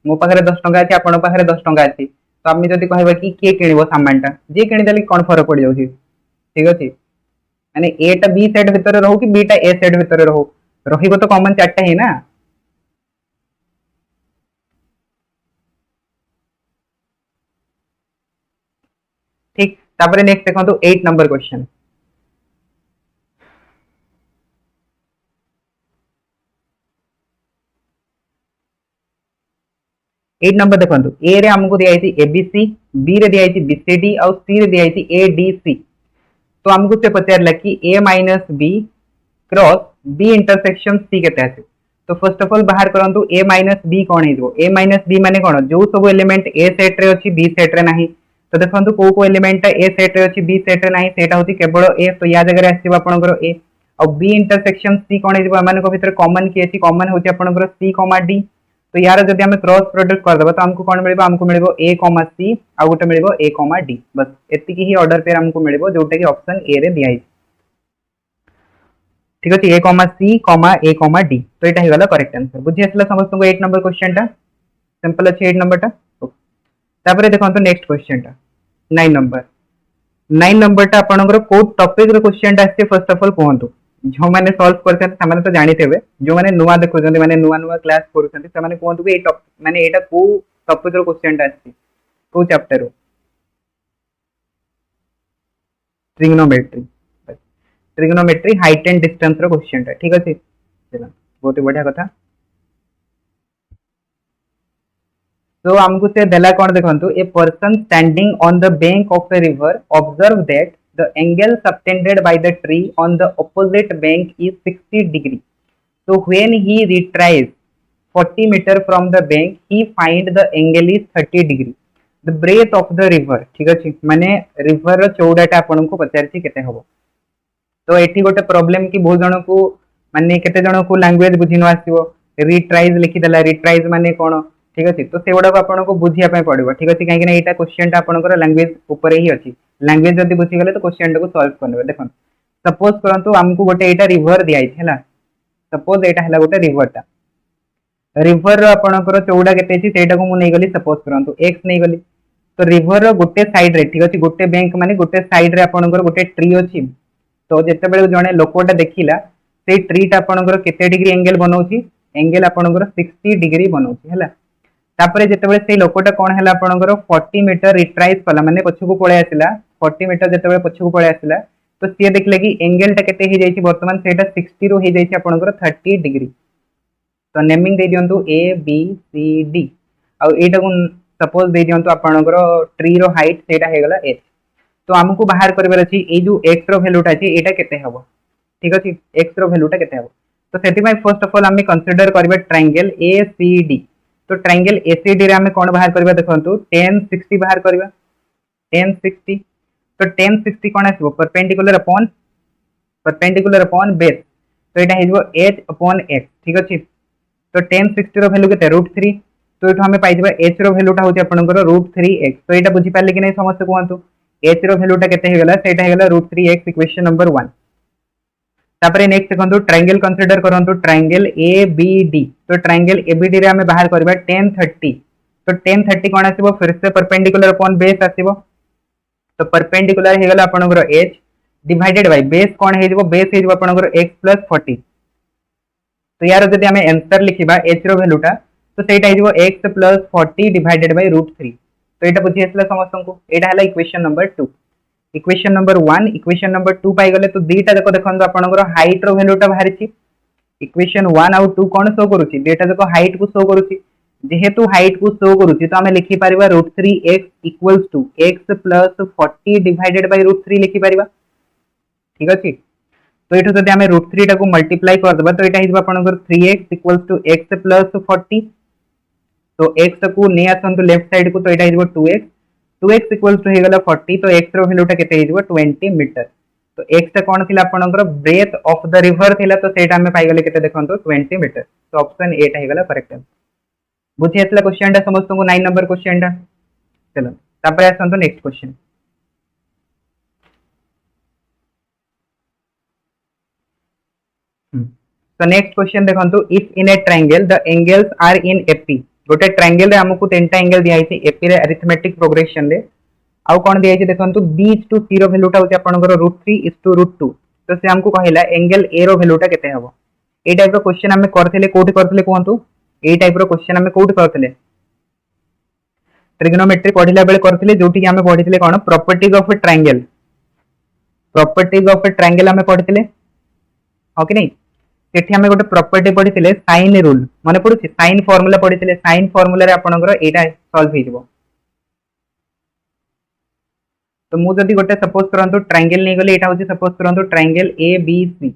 मो पाखरे 10 टंका अछि आपण पाखरे 10 टंका अछि तो आमी जदि कहबा कि के किनिबो सामानटा जे किनि देली कोन फरक पड़ जाउछि ठीक अछि माने ए टा बी सेट भितर रहू कि बी टा ए सेट भितर रहू रहिबो तो कॉमन चारटा ही ना ठीक तापरे नेक्स्ट देखंतु 8 नंबर क्वेश्चन 8 नंबर देखंतु ए रे हमको दिया आइछि एबीसी बी रे दिया आइछि बीसीडी और सी रे दिया आइछि एडीसी तो हमको से पचारला कि A minus B cross B intersection C केते आसे तो फर्स्ट ऑफ ऑल बाहर करंतु ए माइनस बी कोन हेजो ए माइनस बी माने कोन जो सब एलिमेंट ए सेट रे अछि बी सेट रे नाही तो देखंतु को एलिमेंट ए सेट रे अछि बी सेट रे नाही सेटा होति केवल ए तो या जगह रे आसीबा आपनकर ए और बी इंटरसेक्शन सी कोन हेजो माने को भीतर कॉमन की अछि कॉमन होति आपनकर सी, डी तो यार जदि हमें क्रॉस प्रोडक्ट कर देबा तो हमको कोन मिलबो हमको मिलबो a, c आ गोटे मिलबो a, d बस एतिकी ही ऑर्डर पे हमको मिलबो जोटे कि ऑप्शन ए रे दिया है ठीक अछि a, c, a, d तो एटा हे गला करेक्ट आंसर बुझि आसला समस्त को 8 नंबर क्वेश्चन टा सिंपल अछि 8 नंबर टा तापरे देखंतु नेक्स्ट क्वेश्चन टा 9 नंबर टा आपनकर को टॉपिक रे क्वेश्चन टा आसे फर्स्ट ऑफ ऑल कहंतु जो माने सॉल्व करते सामाने तो जानि थेबे जो माने नुवा देखो जंती माने नुवा नुवा क्लास करूछंती सामाने कोंतु कि ए टॉपिक माने एटा को टॉपिक रो क्वेश्चन टा आसी को चैप्टर रो ट्रिग्नोमेट्री हाइट एंड डिस्टेंस रो क्वेश्चन टा ठीक अछि चला बहुत बढ़िया कथा तो हमको से देला कोन देखंतु a person standing on the bank of a river observe that the angle subtended by the tree on the opposite bank is 60 degree. So when he retrieves 40 meter from the bank, he find the angle is 30 degree. The breadth of the river, ठीक अछि माने रिवर रो चौड़ाटा आपन को पचारछि केते हबो तो एठी गोटे प्रॉब्लम कि बहुत जण को माने केते जण को लैंग्वेज बुझिनो आसीबो रिट्राइज लिखि देला रिट्राइज माने कोन ठीक अछि तो सेगुडा को आपन को बुझिया पय पड़िबो ठीक अछि काहे कि एटा क्वेश्चन टा आपन को लैंग्वेज ऊपर ही अछि लैंग्वेज जदि बुझि गले तो क्वेश्चन टा को सॉल्व करने देखन सपोज करंतु हमको गोटे एटा रिवर दिया है हैला सपोज एटा हैला गोटे रिवर रो आपन को चौड़ा केते अछि सेटा को मु नै गली सपोज करंतु x नै गली तो रिवर रो गोटे साइड रे ठीक अछि गोटे बैंक माने गोटे साइड रे आपनकर गोटे ट्री अछि तो जेते बेले जने लोकोटा देखिला से ट्री टा आपनकर केते डिग्री एंगल बनाउछि एंगल आपनकर 60 डिग्री बनाउछि हला तापरे जेते बेले से लोकोटा कोन हला आपनकर 40 मीटर रिट्राइज कला माने पछकु पळे आसिला 40 मीटर जेते बेले पछकु पळे आसिला तो से देखले कि एंगल टा केते हे जाइछि वर्तमान सेटा 60 रो हे जाइछि आपनकर 30 डिग्री तो नेमिंग दे दियंतु ए बी सी डी आ एटा को सपोज दे दियंतु आपनकर ट्री रो हाइट सेटा हे गला h तो हमकु बाहर करबार अछि ए जो x रो वैल्यूटा अछि एटा केते हबो ठीक अछि x रो वैल्यूटा केते हबो तो सेति में फर्स्ट ऑफ ऑल हम कंसीडर करबा ट्रायंगल ACD तो ट्रायंगल ACD रे हम कोन बाहर करबा देखंतु tan 60 बाहर करबा tan 60 तो tan 60 कोन आसीबो परपेंडिकुलर अपॉन बेस तो एटा हेजबो h अपॉन x ठीक अछि तो tan 60 रो वैल्यू केते √3 तो एठो हमें पाइ दिबा h रो वैल्यूटा होची आपनकर √3x तो एटा बुझी पाले कि नै समस्त कोहंतु h रो वैल्यूटा केते हे गला सेटा हे गला √3x इक्वेशन नंबर 1 तापरे नेक्स्ट देखंतु ट्रायंगल कंसीडर करंतु ट्रायंगल ABD तो ट्रायंगल ABD रे हमें बाहर करबा tan 30 तो tan 30 कोन आसीबो फिर से परपेंडिकुलर अपॉन बेस आसीबो तो परपेंडिकुलर हे गला आपनकर h डिवाइडेड बाय बेस कोन हे जबो बेस हे जबो आपनकर x + 40 तो यार जदि हमें आंसर लिखिबा h रो वैल्यूटा तो सेटा हे जबो x + 40 डिवाइडेड बाय √3 तो एटा बुझी आसला समस्त को एटा हला equation number 2 equation number 1 equation number 2 पाई गले तो दीटा देखो देखंतु आपनकर हाइट रो वैल्यूटा बाहरिछि इक्वेशन 1 और 2 कोन शो करूछि डेटा देखो हाइट को शो करूछि जेहेतु हाइट को शो करूछि तो हमें लिखि परिबा √3x = x + 40 डिवाइडेड बाय √3 लिखि परिबा ठीक अछि तो एठो जदि हमें √3 टा को मल्टीप्लाई कर देबा तो एटा हिजबा आपनकर 3x = x + 40 तो x को ने आसंतु लेफ्ट साइड को तो एटा हिजबो 2x इक्वल्स हे गला 40 तो x रो वैल्यूटा केते हिजबो 20 मीटर तो x टा कोन थिला आपनकर ब्रेथ ऑफ द रिवर थिला तो सेटा हमें पाई गले केते देखंतु 20 मीटर तो ऑप्शन ए टा हे गला करेक्ट बुझी आसला क्वेश्चन टा समस्त को 9 नंबर क्वेश्चन टा चलो तापर आसंतु नेक्स्ट क्वेश्चन तो नेक्स्ट क्वेश्चन देखंतु if in a triangle the angles are in AP गोटे ट्रायंगल रे हमकु तीनटा एंगल दिया हिची एपी रे अरिथमेटिक प्रोग्रेशन रे आउ कोन दिया हिची देखंतु b * 0 वैल्यूटा होची आपनकर √3:√2 तो से हमकु कहिला एंगल a रो वैल्यूटा केते हबो ए टाइप रो क्वेश्चन हमें करथिले कोठी करथिले कोहंतु ए टाइप रो क्वेश्चन हमें कोठी करथिले ट्रिग्नोमेट्री पढिला बेले करथिले जोटी हमें पढिथिले कोन प्रॉपर्टीज ऑफ ए ट्रायंगल हमें पढिथिले हो कि नहीं सेठी हमें गोटे प्रॉपर्टी पढिथिले साइन रूल माने पडुछि साइन फार्मूला पढिथिले साइन फार्मूला रे आपनकर एटा सॉल्व हे जबो तो मु जदी गोटे सपोज करंतु ट्रायंगल नै गले एटा होछि सपोज करंतु ट्रायंगल ABC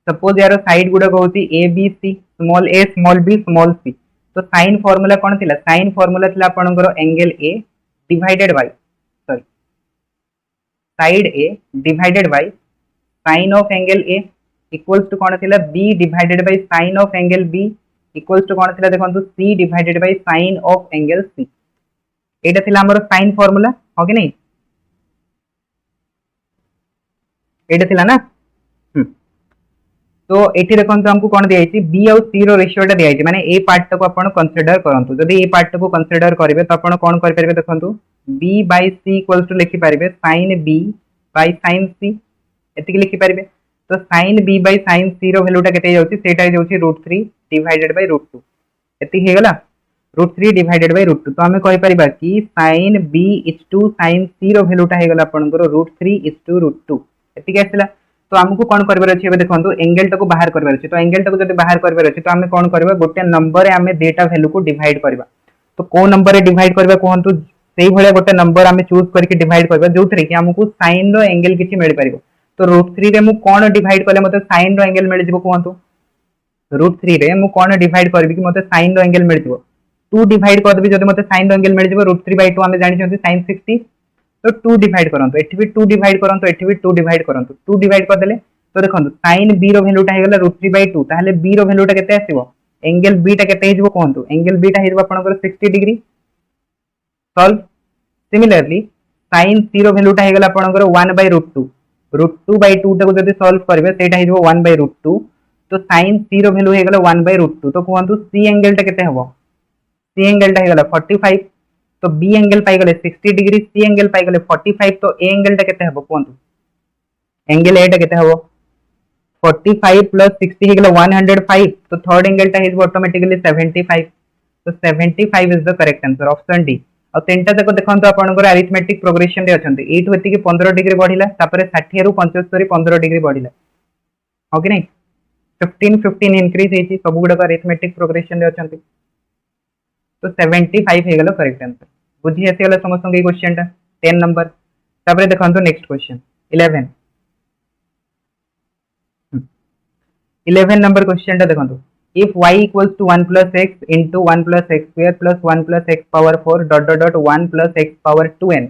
सपोज यार साइड गुडा कहउछि ABC small a small b small c तो साइन फार्मूला कोन थिला साइन फार्मूला थिला आपनकर angle A divided by sorry side A divided by sine of angle A equals to कोन थिला b divided by sine of angle b equals to कोन थिला देखंतु c divided by sine of angle c एटा थिला हमर साइन फार्मूला हो कि नहीं एटा थिला ना तो एठी देखंतु हमकु कोन दियाइछि b और c रो रेशियोटा दियाइछि माने ए पार्ट को आपण कंसीडर करंतु जदी ए पार्ट को कंसीडर करिवे तो आपण कोन कर परिबे देखंतु b बाय c इक्वल्स टू लिखि परिबे sin b बाय sin c एतिक लिखि परिबे तो sin b बाय sin c रो वैल्यूटा केते जाउछि सेटा जाउछि √3 डिवाइडेड बाय √2 एतिक हे गला √3 डिवाइडेड बाय √2 तो हमें कहि परिबा कि sin b * sin c रो वैल्यूटा हे गला आपनकर √3 * √2 एतिक आसिला तो हमकु कोन करबार अछि एबे देखंतु एंगल टाको बाहर करबार अछि तो एंगल टाको जदि बाहर करबार अछि तो हमें कोन करबा गोटे नंबर रे हमें डेटा वैल्यू को डिवाइड करबा तो को नंबर रे डिवाइड करबा कोहंतु सेही भले गोटे नंबर हमें चूज करके डिवाइड करबा जोथरे कि हमकु sin रो एंगल किछि मिल परिबो तो √3 रे मु कोन डिवाइड करले मते sin रो एंगल मिल जिवो कोहंतु √3 रे मु कोन डिवाइड करबी कि मते sin रो एंगल मिल जिवो 2 डिवाइड कर देबी जदि मते sin रो एंगल मिल जिवो √3/2 हमें जानि छथि sin 60 तो 2 डिवाइड करंतु एठी भी 2 डिवाइड करंतु एठी भी 2 डिवाइड करंतु 2 डिवाइड कर देले तो देखंतु sin b रो वैल्यूटा हे गला √3/2 ताहले b रो वैल्यूटा केते आसीबो एंगल b टा केते हिजबो कोहंतु एंगल b टा हिजबो आपनकर 60 degree solve similarly sin c रो वैल्यूटा हे गला आपनकर 1/√2 √2/2 टा को जदि सॉल्व करबे सेटा हिजबो 1/√2 तो sin c रो वैल्यू हे गला 1/√2 तो कोहंतु c एंगल टा केते हबो c एंगल टा हे गला 45 तो बी एंगल पाई गले 60 डिग्री, सी एंगल पाई गले 45, तो ए एंगल टा केते हबो कोंतु, एंगल ए टा केते हबो 45 प्लस 60 हेगला 105, तो थर्ड एंगल टा हिज ऑटोमेटिकली 75, तो 75 is the correct answer option D. और तीनटा तक देखंतु आपनकर अरिथमेटिक प्रोग्रेशन रे अछंती, एठु एति के 15 डिग्री बढ़िला, तापरे 60 रु 75 15 डिग्री बढ़िला, हो कि नहीं 15 15 इंक्रीज हेची, सब गुडा अरिथमेटिक प्रोग्रेशन रे अछंती, तो 75 हे गेलो करेक्ट आंसर। बुझी आसी गेलो समस्त के क्वेश्चन टा 10 नंबर। तापरे देखंतु नेक्स्ट क्वेश्चन 11 11 नंबर क्वेश्चन टा देखंतु, if y equals to 1 plus x into 1 plus x square plus 1 plus x power 4 dot dot dot 1 plus x power 2n,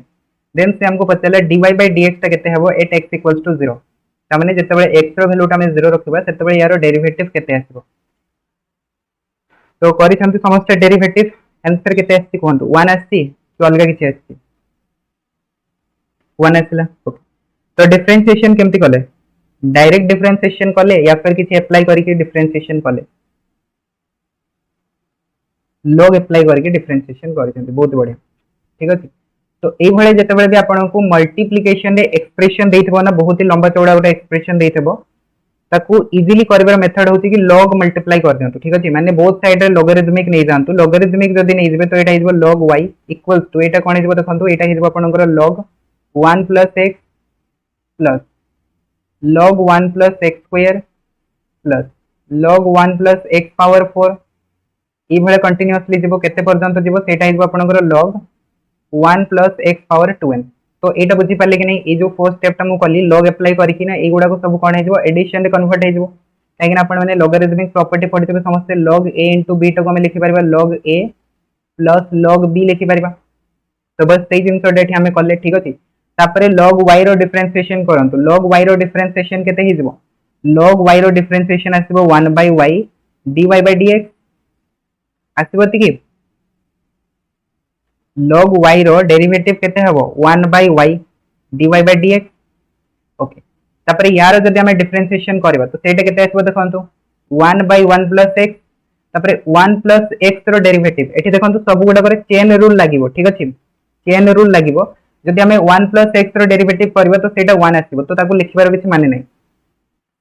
then से हमको पता चला dy by dx टा केते हेबो at x equals to 0, तामाने जेतेबेले x रो वैल्यू टा हम 0 रखिबा सेतेबेले यारो डेरिवेटिव केते आसीबो, तो करि छंती समस्त डेरिवेटिव, आंसर केते आसी कोहंतु 1 आसी कि अलगा किछि आसी 1 आसीला। ओके, तो डिफरेंशिएशन केमति कले, डायरेक्ट डिफरेंशिएशन कले या फिर किछि अप्लाई करिके डिफरेंशिएशन कले, लॉग अप्लाई करके डिफरेंशिएशन करिसेंती, बहुत बढ़िया ठीक अछि। तो एई भळे जेतेबेले भी आपन को मल्टीप्लिकेशन रे एक्सप्रेशन देइथबो ना, बहुत ही लंबा चौड़ा गोटे एक्सप्रेशन देइथबो, ताकू इजीली करबार मेथड होची कि लॉग मल्टीप्लाई कर दियंतु, ठीक अछि। माने बोथ साइड रे लॉगरिथमिक नै जानतु, लॉगरिथमिक जदी नै जिवे तो एटा हिजबो log y इक्वल्स टू, एटा कोन हिजबो देखंतु, एटा हिजबो आपनकर log 1 plus x plus log 1 plus x square plus log 1 plus x power 4, ई भळे कंटीन्यूअसली जिवो केते पर्यंत जिवो, सेटा हिजबो आपनकर log 1 plus x power 2n। तो एटा बुझी पाले कि नै, ए जो फर्स्ट स्टेप टा मु कली लॉग अप्लाई करिकि ना, ए गुडा को सब कोन हिजबो एडिशन रे कन्वर्ट हिजबो, काहे कि ना आपण माने लॉगरिथमिक प्रॉपर्टी पढितबे समस्त, log a into b टा को हम लिखि परबा log a plus log b लिखि परबा, तो बस सेही जिंस डेट हमें कले, ठीक अछि। तापरे log y रो डिफरेंशिएशन करंतु, log y रो डिफरेंशिएशन केते हिजबो, log y रो डिफरेंशिएशन आसीबो 1 by y dy by dx आसीबो तिकी, log y रो डेरिवेटिव केते हबो 1 by y dy by dx। Okay, तापरे यार जदि हमें डिफरेंशिएशन करबा तो सेटा केते आसीबो देखंतु 1 by 1 plus x, तापरे 1 plus x रो डेरिवेटिव, एठी देखंतु सब गुडा करे चेन रूल लागिवो, ठीक अछि, चेन रूल लागिवो, जदि हमें 1 plus x रो डेरिवेटिव करबा तो सेटा 1 आसीबो, तो ताकू लिखिबार किछि माने नै।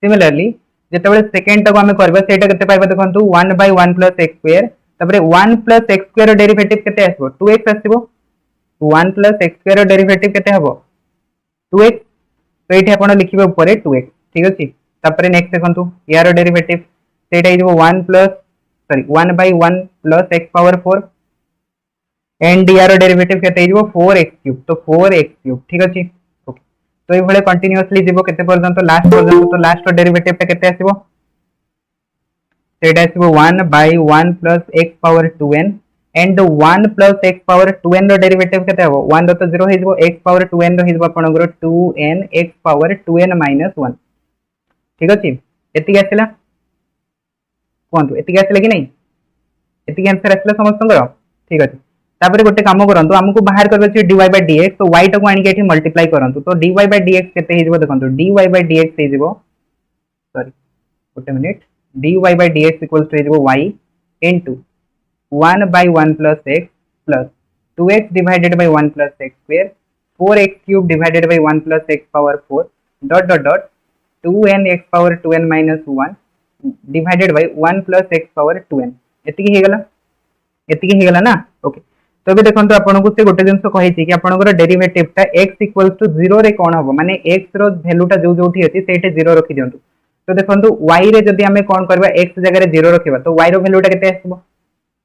सिमिलरली जेतेबेले सेकंड टाको हमें करबा सेटा केते पाइबा देखंतु 1 by 1 plus x square, तापरे 1 plus x square रो डेरिवेटिव केते आसीबो 2x आसीबो, 1 plus x square रो डेरिवेटिव केते हबो 2x, तो एठी आपण लिखिबे ऊपर 2x, ठीक अछि। तापरे नेक्स्ट देखंतु यार डेरिवेटिव सेटा हिजबो 1 by 1 plus x power 4 and यार डेरिवेटिव केते हिजबो 4x क्यूब, तो 4x क्यूब, ठीक अछि। ओके, तो ए भले कंटीन्यूअसली जिवो केते पर्यंत लास्ट पर्यंत, तो लास्ट डेरिवेटिव टा केते आसीबो, सेटा आसीबो 1 by 1 plus x power 2n and 1 plus x power 2n रो डेरिवेटिव केते हबो 1 रो तो 0 हिजबो, x power 2n रो हिजबो आपनगर 2n x power 2n minus 1, ठीक अछि। एति आसीला कोंतु, एति आसीला कि नै, एति आंसर आसीला समस्तंगर, ठीक अछि। तापरे गोटे काम करंतु, हमकु बाहर करबे छै dy by dx, तो y टा को आनि के एठी मल्टीप्लाई करंतु, तो dy by dx केते हिजबो देखंतु, dy by dx हिजबो, सॉरी गोटे minute, dy by dx equals to हिजबो y into 1 by 1 plus x plus 2x divided by 1 plus x square 4x cube divided by 1 plus x power 4 dot dot dot 2n x power 2n minus 1 divided by 1 plus x power 2n, एतिकी हे गला ना। ओके, तो बे देखंतु आपन को से गोटे जिंस कहि छि कि आपनकर डेरिवेटिव टा x इक्वल्स टू 0 रे कोन हबो, माने x रो वैल्यू टा जो जोठी अछि सेटे 0 रखि दियंतु। तो देखंतु y रे जदि हमें कोन करबा x जगह रे 0 रखिबा, तो y रो वैल्यू टा केते आसीबो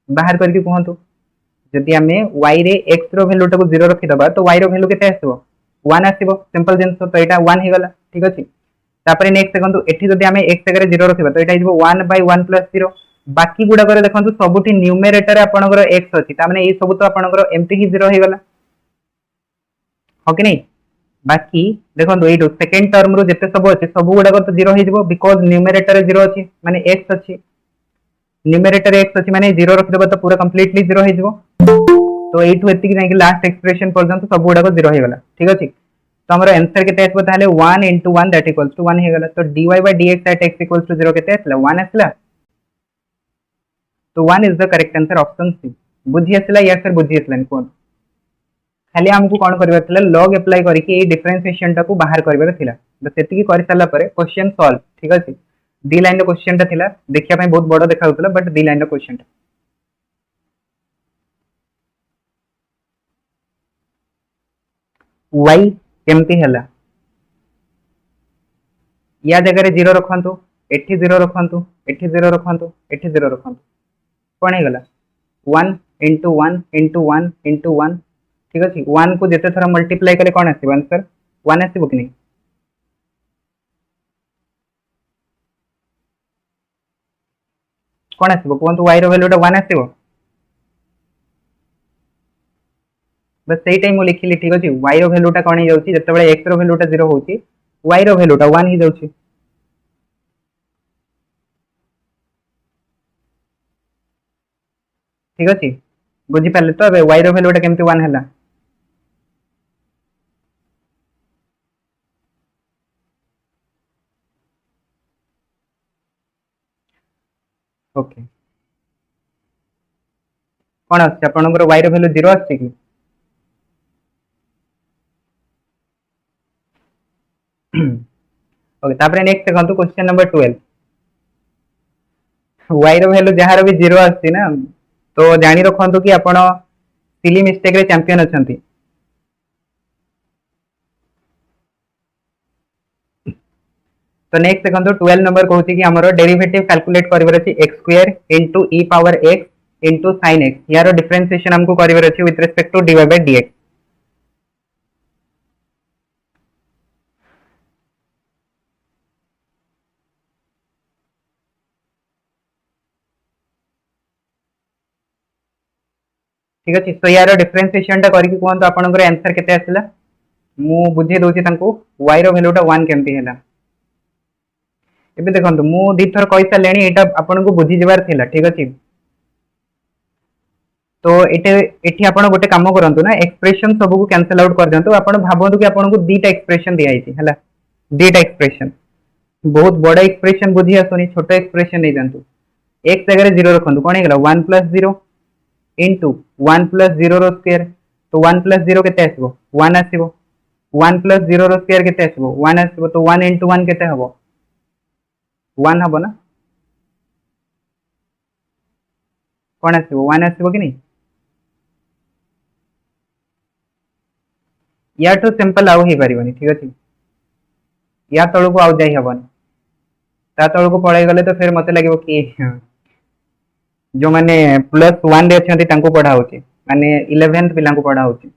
बाहर करके कहंतु, जदि हमें y रे x रो वैल्यू टा को 0 रखि दबा तो y रो वैल्यू केते आसीबो 1 आसीबो, सिंपल जिंस, तो एटा 1 हे गला, ठीक अछि। तापरे नेक्स्ट देखंतु एठी जदि हमें x जगह रे 0 रखिबा तो एटा हिजबो 1 by 1 plus 0, बाकी गुडा करे देखंतु सबुठी न्यूमरेटर आपनकर x अछि, ता माने ए सब तो आपनकर एम्प्टी ही 0 हे गला, हो कि नै। बाकी देखंतु एटो सेकंड टर्म रो जते सब अछि सब गुडा तो 0 हे जिवो, बिकॉज़ न्यूमरेटर 0 अछि माने x अछि, न्यूमरेटर x अछि माने 0 रख देबा तो पूरा कंप्लीटली 0 हे जिवो, तो एटु एति कि नै कि लास्ट एक्सप्रेशन पर्यंत सब गुडा को 0 हे गला, ठीक अछि। तो हमर आंसर केते आछबो ताले 1 into 1 that equals to 1 हे गला, तो dy by dx at x equals to 0 केते आछला 1 आछला, तो 1 is the correct answer, option C. बुझी आछला या फिर बुझी आछला कोन, खाली हमको कौन करबा लॉग अप्लाई करके ये डिफरेंशिएशन टाको बाहर करबार थिला तो सेतिकी कर साला परे क्वेश्चन सॉल्व ठीक अछि दी लाइन रो क्वेश्चन ता थिला देखिया पय बहुत बड़ देखा होतला बट दी लाइन रो क्वेश्चन y केमती हला या जगह 0 रखंतु एठी 0 रखंतु एठी 0 रखंतु एठी 0 रखंतु कोन हे गला 1 into 1 into 1 into 1 ठीक अछि 1 को जेते थरा मल्टीप्लाई करे कोन आसीबो आंसर 1 आसीबो कि नहीं कोन आसीबो कोन y रो वैल्यूटा 1 आसीबो बस सेही टाइम मु लिखिली ठीक अछि y रो वैल्यूटा कोन हे जाउची जते बेले x रो वैल्यूटा 0 होउची y रो वैल्यूटा 1 ही जाउची ठीक अछि बुझी पाले तो अब y रो वैल्यूटा केमती 1 हला ओके कोन आछी आपनकर y रो वैल्यू 0 आछी कि ओके तापर नेक्स्ट देखंतु क्वेश्चन नंबर 12 y रो वैल्यू जहार भी 0 आछी ना तो जानि रखंतु कि आपण सिली मिस्टेक रे चैंपियन अछंती तो नेक्स्ट देखंतु 12 नंबर कहूची कि हमरो डेरिवेटिव कैलकुलेट करिवर अछि x² * e power x * sin x यार डिफरेंशिएशन हमको करिवर अछि with respect to dy by dx ठीक अछि तो यार डिफरेंशिएशन टा करिक कोन तो आपनकर आंसर केते आसिला मु बुझे दोची तांको y रो वैल्यूटा 1 केमती हैला एबे देखंतु मु दी थर कहि सालेनी एटा आपन को बुझी जबार थिला ठीक अछि तो एटे एठी आपण गोटे काम करंतु ना एक्सप्रेशन सब को कैंसिल आउट कर दंतु आपण भाबंतु कि आपण को दीटा एक्सप्रेशन दिया आइछि हला दीटा एक्सप्रेशन बहुत बड़ा एक्सप्रेशन बुझी आसुनी छोटा एक्सप्रेशन नै दंतु x जगह रे 0 रखंतु कोन हेगला 1 + 0 into 1 + 0 रो स्क्वायर तो 1 + 0 केते आसीबो 1 आसीबो 1 + 0 रो स्क्वायर केते आसीबो 1 आसीबो तो 1 into 1 केते हबो 1 हबो ना कोन आसीबो 1 आसीबो कि नहीं या तो सिंपल आउ ही परिबनी ठीक अछि या तळो को आउ जाई हबन ता तळो को पळाई गले तो फिर मते लागिबो कि जो माने +1 रे अछंती तांको पढा होची माने 11th पिला को पढा होची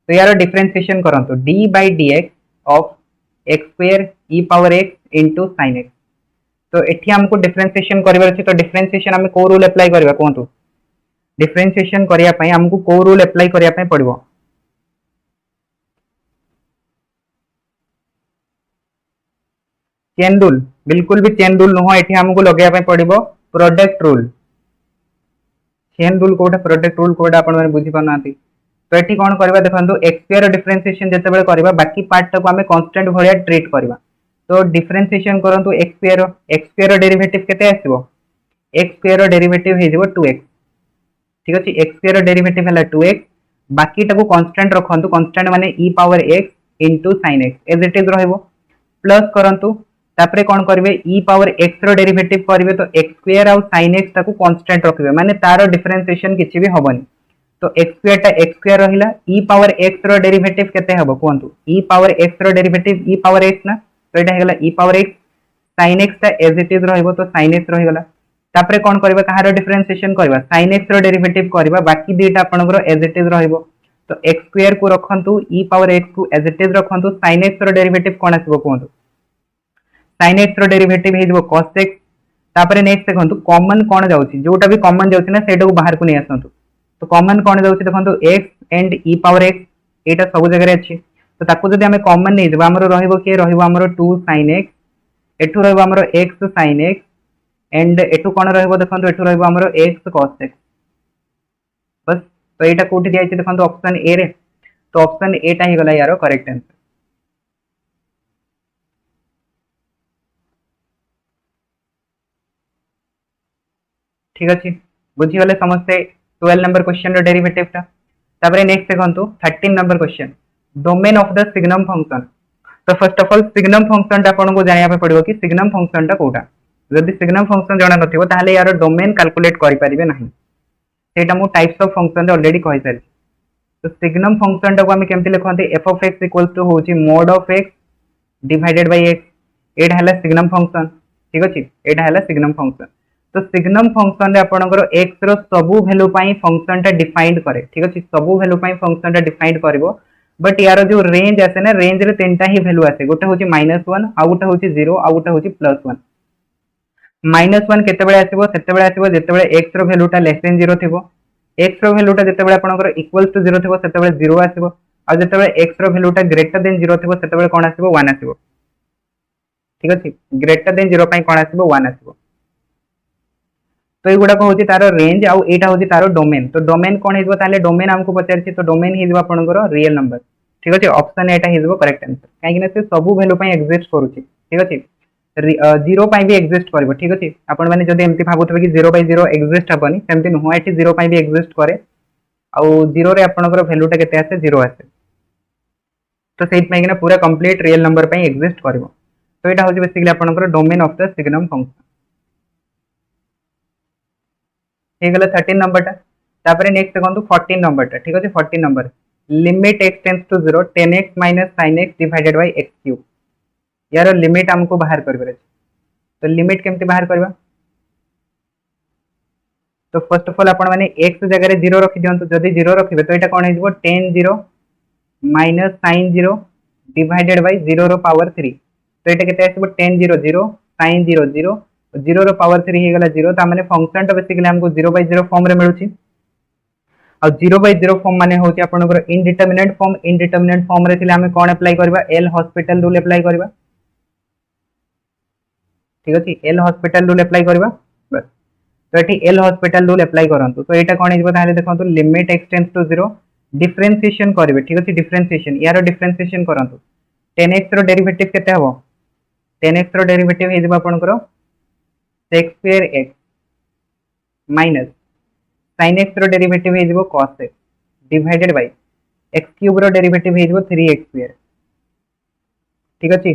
तो यार डिफरेंशिएशन करंतु d by dx of x² e power x into sin x तो एठी हमको डिफरेंशिएशन करिवार अछि तो डिफरेंशिएशन हम को रूल अप्लाई करबा कोंतु डिफरेंशिएशन करिया पई हमको को रूल अप्लाई करिया पई पड़िबो चेन रूल बिल्कुल भी चेन रूल नुह एठी हमको लगेया पई पड़िबो प्रोडक्ट रूल चेन रूल कोटा प्रोडक्ट रूल कोटा आपण माने बुझी पानांती तो एठी कोन करबा देखंतु x² डिफरेंशिएशन जते बेले करबा बाकी पार्ट टाको हमें कांस्टेंट भलिया ट्रीट करबा तो डिफरेंशिएशन करंतु x² डेरिवेटिव केते आसीबो x² डेरिवेटिव हे जेबो 2x ठीक अछि x² डेरिवेटिव हला 2x बाकी टाको कांस्टेंट रखंतु कांस्टेंट माने e power x into sin x as it is रहइबो प्लस करंतु तापरे कोन करबे e पावर x रो डेरिवेटिव करबे तो x² और sin x ताको कांस्टेंट रखबे माने तारो डिफरेंशिएशन किछि भी होबनी तो x² टा x² रहिला e पावर x रो डेरिवेटिव केते हबो कोंतु e पावर x रो डेरिवेटिव e पावर x ना तो एटा हेगला e power x sin x ता एज इट इज रहइबो तो sin x रहिगला तापरे कोन करबा कहारो डिफरेंशिएशन करबा sin x रो डेरिवेटिव करबा बाकी दुईटा आपनकर एज इट इज रहइबो तो x² को रखंतु e पावर x को एज इट इज रखंतु sin x रो डेरिवेटिव कोन आसीबो कोंतु sin x रो डेरिवेटिव हे जबो cos x तापरे नेक्स्ट देखंतु कॉमन कोन जाउची जोटा भी कॉमन जाउची ना सेटा को बाहर को नै आसंतु तो कॉमन कोन जाउची देखंतु x and e power x एटा सब जगह रे अछि तो ताको जदि हमें कॉमन नै देबा हमरो रहइबो के रहइबो हमरो 2 sin x एठु रहइबो हमरो x sin x एंड एठु कोन रहइबो देखंतु एठु रहइबो हमरो x cos x बस तो एटा कोठी दिया अछि देखंतु ऑप्शन ए रे तो ऑप्शन ए टा ही गला यारो करेक्ट आंसर ठीक अछि बुझीगले समस्ते 12 नंबर क्वेश्चन रो डेरिवेटिव टा। तापरे नेक्स्ट देखंतु 13 number question domain of the signum function. तो first of all signum function टा आपन को जानिया पे पड़िबो कि सिग्नम फंक्शन टा कोटा। जदि सिग्नम फंक्शन जणा नथिबो ताहले यार डोमेन कैलकुलेट करि परिबे नाही। सेटा मु टाइप्स ऑफ फंक्शन रे ऑलरेडी कहि सारी। तो सिग्नम फंक्शन टा को हम केमति लिखंती f of x equals to होची mod of x divided by x। एटा हला सिग्नम फंक्शन, ठीक अछि। एटा हला सिग्नम फंक्शन। तो सिग्नम फंक्शन रे आपनकर x रो सबु वैल्यू पई फंक्शन टा डिफाइंड करे, ठीक अछि। सबु वैल्यू पई फंक्शन टा डिफाइंड करबो, बट यार जो रेंज आसे ना, रेंज रे तीनटा ही वैल्यू आसे। गोटे होची -1, आ गोटे होची 0, आ गोटे होची +1। -1 केतेबेले आसीबो? सेतेबेले आसीबो जेतेबेले x रो वैल्यू टा लेस देन 0 थिबो। x रो वैल्यू टा जेतेबेले आपनकर इक्वल टू 0 थिबो सेतेबेले 0 आसीबो। आ जेतेबेले x रो वैल्यू टा ग्रेटर देन 0 थिबो सेतेबेले कोन आसीबो? 1 आसीबो, ठीक अछि। ग्रेटर देन 0 पई कोन आसीबो? 1 आसीबो। तो एगुडा को होची तारो रेंज, आउ एटा होची तारो डोमेन। तो डोमेन कोन हेजबो? ताले डोमेन हमको पचारछि, तो डोमेन हेजबो आपनकर रियल नंबर, ठीक अछि। ऑप्शन एटा हेजबो करेक्ट आंसर, काहे कि ना से सबु वैल्यू पई एग्जिस्ट करूछि, ठीक अछि। 0 पई भी एग्जिस्ट करबो, ठीक अछि। आपण माने जदि एमति भाबुथबे कि 0 बाय 0 एग्जिस्ट हबनी, सेमति नुह। एठी 0 पई भी एग्जिस्ट करे, आउ 0 रे आपनकर वैल्यू टा केते आसे? 0 आसे। तो सेट पई कि ना पूरा कंप्लीट रियल नंबर पई एग्जिस्ट करबो। तो एटा होची बेसिकली आपनकर domain of the signum function. हे गला 13 नंबर टा। तापरे नेक्स्ट देखंतु 14 नंबर टा, ठीक अछि। 14 number limit x tends to 0 10x - sin x divided by x cube. यार लिमिट हमको बाहर करबे अछि। तो लिमिट केमति बाहर करबा? तो फर्स्ट ऑफ ऑल आपण माने x जगह रे 0 रखि दियंतु। जदि 0 रखिबे तो एटा कोन हेजबो? tan 0 - sin 0 डिवाइडेड बाय 0 रो पावर 3। तो एटा केते आसीबो? tan 0 0 sin 0 0 0 रो पावर 3 हे गला 0। ता माने फंक्शन टा बेसिकली हमको 0/0 फॉर्म रे मिलुची। आ 0/0 फॉर्म माने होची आपनकर इनडिटरमिनेट फॉर्म। इनडिटरमिनेट फॉर्म रे थिले हमें कोन अप्लाई करबा? एल हॉस्पिटल रूल अप्लाई करबा, ठीक अछि। एल हॉस्पिटल रूल अप्लाई करबा बस। तो एठी एल हॉस्पिटल रूल अप्लाई करंतु। तो एटा कोन हेजबो? ताले देखंतु limit x tends to 0 differentiation करबे, ठीक अछि। डिफरेंशिएशन, यार डिफरेंशिएशन करंतु। 10x रो डेरिवेटिव केते हबो? 10x रो डेरिवेटिव हेजबो आपनकर sec square x minus sin x रो डेरिवेटिव हेजबो cos x divided by x cube रो डेरिवेटिव हेजबो 3x स्क्वायर, ठीक अछि।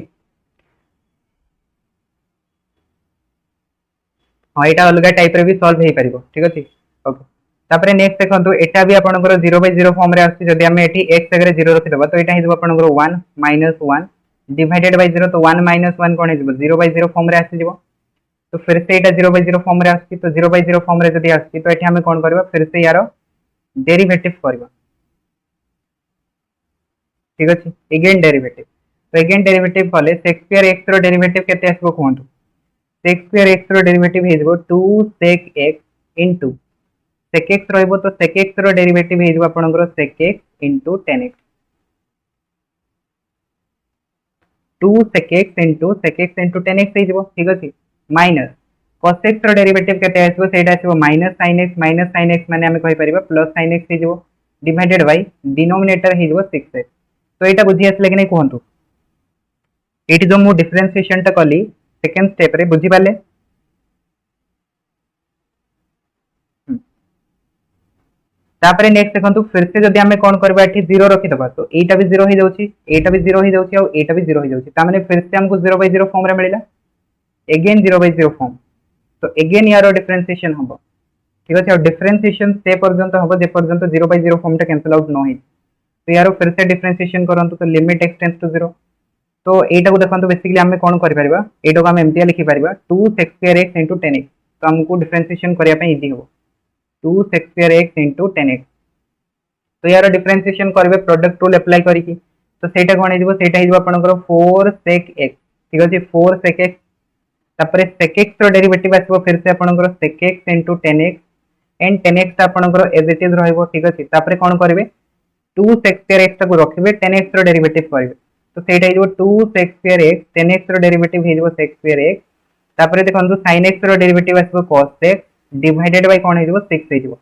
हां एटा अलगा टाइप रे भी सॉल्व हे परिबो, ठीक अछि। ओके, तापरे नेक्स्ट देखंतु एटा भी आपनकर 0/0 फॉर्म रे आछि। जदि हम एठी x जगह 0 रखि देबा तो एटा हेजबो आपनकर 1 - 1 डिवाइडेड बाय 0। तो 1 - 1 कोन हेजबो? 0/0 फॉर्म रे आछि जिवो। तो फिर से एटा 0/0 फॉर्म रे आछि। तो 0/0 फॉर्म रे जदि आछि तो एठी हमें कोन करबा? फिर से यार डेरिवेटिव करबा, ठीक अछि। Again derivative. तो अगेन डेरिवेटिव कले sec square x रो डेरिवेटिव केते आसीबो कोहंतु? sec square x रो डेरिवेटिव हेजबो 2 sec x into sec x रहइबो। तो sec x रो डेरिवेटिव हेजबो आपनकर sec x into tan x। 2 sec x into tan x हेजबो, ठीक अछि। माइनस cos x रो डेरिवेटिव केते आसीबो? सेटा आसीबो -sin x माने हमें कहि परिबा प्लस sin x हेजबो डिवाइडेड बाय डिनोमिनेटर हेजबो 6x। तो एटा बुझी आसले कि नै कहंतु? एटी जो मु डिफरेंशिएशन टा कली सेकंड स्टेप रे, बुझी पाले? तापरे नेक्स्ट देखंतु फिर से जदि हमें कोन करबा? एठी 0 रखि दबा तो एटा भी 0 हो जाउची, एटा भी 0 हो जाउची, और एटा भी 0 हो जाउची। ता माने फिर से हमको 0/0 फॉर्म रे मिलिला। Again 0/0 form. तो अगेन यार डिफरेंशिएशन हबो, ठीक अछि। और डिफरेंशिएशन से पर्यंत हबो जे पर्यंत 0/0 फॉर्म टा कैंसिल आउट न होई। तो यार फिर से डिफरेंशिएशन करंतु। तो लिमिट x टेंड्स टू 0। तो एटा को देखंतु बेसिकली हमें कोन करि परिबा? एटा को हम एमतिया लिखि परिबा 2 sec square x into tan x। तो हमको डिफरेंशिएशन करिया पे इजी हो 2 sec square x into tan x। तो यार डिफरेंशिएशन करबे प्रोडक्ट रूल अप्लाई करिकि। तो सेटा कोन हेजबो? सेटा हेजबो आपनकर 4 sec x, ठीक अछि। 4 sec x तापरे sec x रो डेरिवेटिव आसीबो फिर से आपनकर sec x into tan x and tan x आपनकर एज इट इज रहइबो, ठीक अछि। तापरे कोन करबे? 2 sec square x को रखिबे, tan x रो डेरिवेटिव करबे। तो सेटा हेजबो 2 sec square x, tan x रो डेरिवेटिव हेजबो sec square x। तापरे देखंतु sin x रो डेरिवेटिव आसीबो cos x डिवाइडेड बाय कोन हेजबो? 6 हेजबो।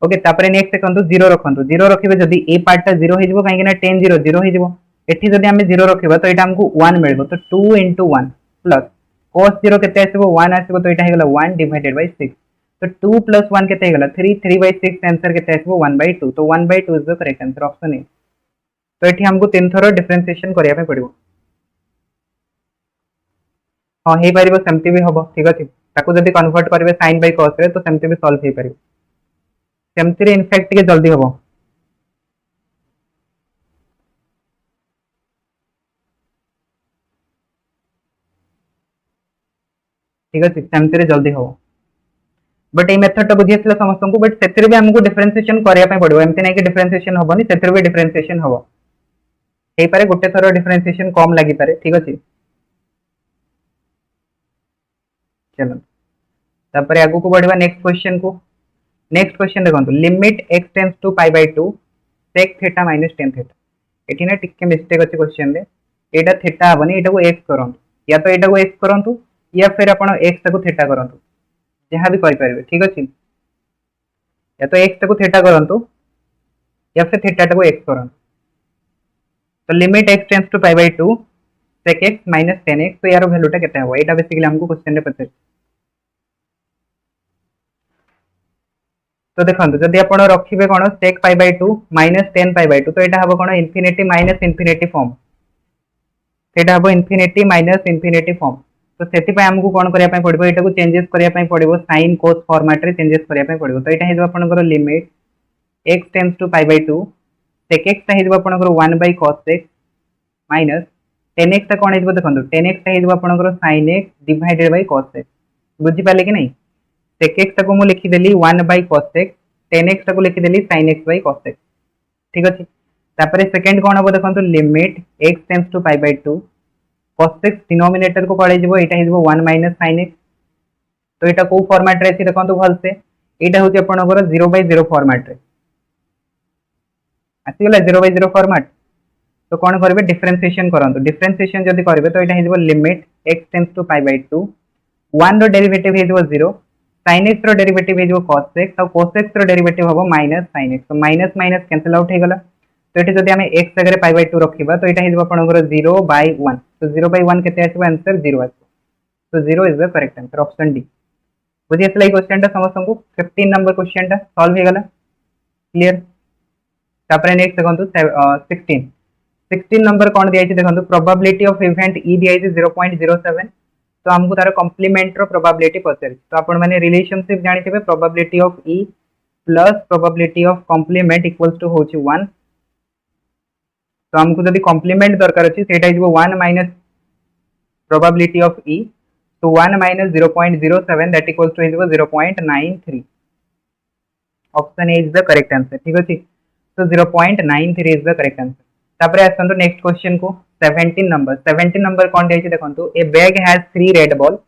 ओके, तापरे नेक्स्ट देखंतु 0 रखंतु। 0 रखिबे जदि ए पार्ट टा 0 हेजबो, काहे कि ना tan 0 0 हेजबो। एठी जदि हमें 0 रखिबा तो एटा हमको 1 मिलबो। तो 2 into 1 प्लस cos 0 केते आसीबो? 1 आसीबो। तो एटा हे गेला 1 डिवाइडेड बाय 6। तो 2 प्लस 1 केते हेगला 3 3/6 आंसर केते आसबो 1/2 तो 1/2 is the correct answer option A. तो एठी हमको तीन थरो डिफरेंशिएशन करिया पे पड़िबो। हां हे परिबो सेमति भी हबो ठीक अछि ताको जदी कन्वर्ट करबे sin बाय cos रे तो सेमति भी सॉल्व हे परिबो सेमति रे इनफैक्ट के जल्दी हबो ठीक अछि सेमति रे जल्दी हबो बट ए मेथड टा बुझी आसला समस्त को बट सेतिर भी हमको डिफरेंशिएशन करिया पे पड़िबो एमति नै कि डिफरेंशिएशन हबोनी सेतिर भी डिफरेंशिएशन हबो हे पारे गोटे थरो डिफरेंशिएशन कम लागि पारे ठीक अछि चलो तापरे आगु को बढ़िबा नेक्स्ट क्वेश्चन को नेक्स्ट क्वेश्चन देखंतु limit x tends to pi by 2 sec theta minus tan theta एठी ना टिके मिस्टेक अछि क्वेश्चन रे एटा थीटा हबनी एटा को x करंतु या तो एटा को x करंतु या फिर आपण x ताको थीटा करंतु जहां भी करि परिबे ठीक अछि या तो x ताको थीटा करंतु या फिर थीटा ताको x करंतु तो limit x tends to pi by 2 sec x minus tan x तो यार वैल्यूटा केते हबो एटा बेसिकली हमको क्वेश्चन रे पछे तो देखो जदि आपण रखिबे कोन sec pi by 2 minus tan pi by 2 तो एटा हबो कोन इंफिनिटी माइनस इंफिनिटी फॉर्म सेटा हबो इंफिनिटी माइनस इंफिनिटी फॉर्म तो सेति पय हमकु कोन करिया पय पड़िबो एटा को चेंजेस करिया पय पड़िबो sin cos फॉर्मेट रे चेंजेस करिया पय पड़िबो तो एटा हेजो आपनकर limit x tends to pi by 2 sec x ता हेजो आपनकर 1 by cos x minus tan x ता कोन हेजो देखंतु tan x ता हेजो आपनकर sin x divided bye cos x बुझी पाले कि नहीं sec x ताको मु लिखि देली 1 by cos x tan x ताको लिखि देली sin x by cos x ठीक अछि तापरे सेकंड कोन हबो देखंतु limit x tends to pi by 2 cos x denominator को पळे जिवो एटा हिजबो 1 माइनस sin x तो एटा को फॉर्मेट रे अछि देखंतु भलसे एटा होची आपनकर 0/0 फॉर्मेट रे आसी गेला 0/0 फॉर्मेट तो कोन करबे डिफरेंशिएशन करंतु डिफरेंशिएशन जदी करबे तो एटा हिजबो limit x tends to pi by 2 1 रो डेरिवेटिव हिजबो 0 sin x रो डेरिवेटिव हे जो cos x और cos x रो डेरिवेटिव हबो माइनस sin x तो माइनस माइनस कैंसिल आउट हे गला तो एठी जदी हमें x जगह पाई बाय 2 रखिबा तो एटा हे जो आपनकर 0/1 तो 0/1 केते आछबो आंसर 0 आछबो तो 0 is the correct answer option D बुझी आसला ई क्वेश्चन टा समस्त को 15 नंबर क्वेश्चन टा सॉल्व हे गला क्लियर तापरे नेक्स्ट देखंतु 16 16 नंबर कोन दिया छि देखंतु प्रोबेबिलिटी ऑफ इवेंट e दिया छि 0.07 तो हमको तार कॉम्प्लीमेंट रो प्रोबेबिलिटी पचर तो आपण माने रिलेशनशिप जानि थिबे probability of e plus probability of complement equals to होची 1 तो हमको जदी कॉम्प्लीमेंट दरकार अछि सेटा हिजबो 1 माइनस प्रोबेबिलिटी ऑफ e तो 1 माइनस 0.07 दैट इक्वल्स टू हिजबो 0.93 option A is the correct answer ठीक अछि तो 0.93 इज द करेक्ट आंसर तापरे आसंतो नेक्स्ट क्वेश्चन को 17 नंबर कोन दिया छि देखंतु a bag has 3 red ball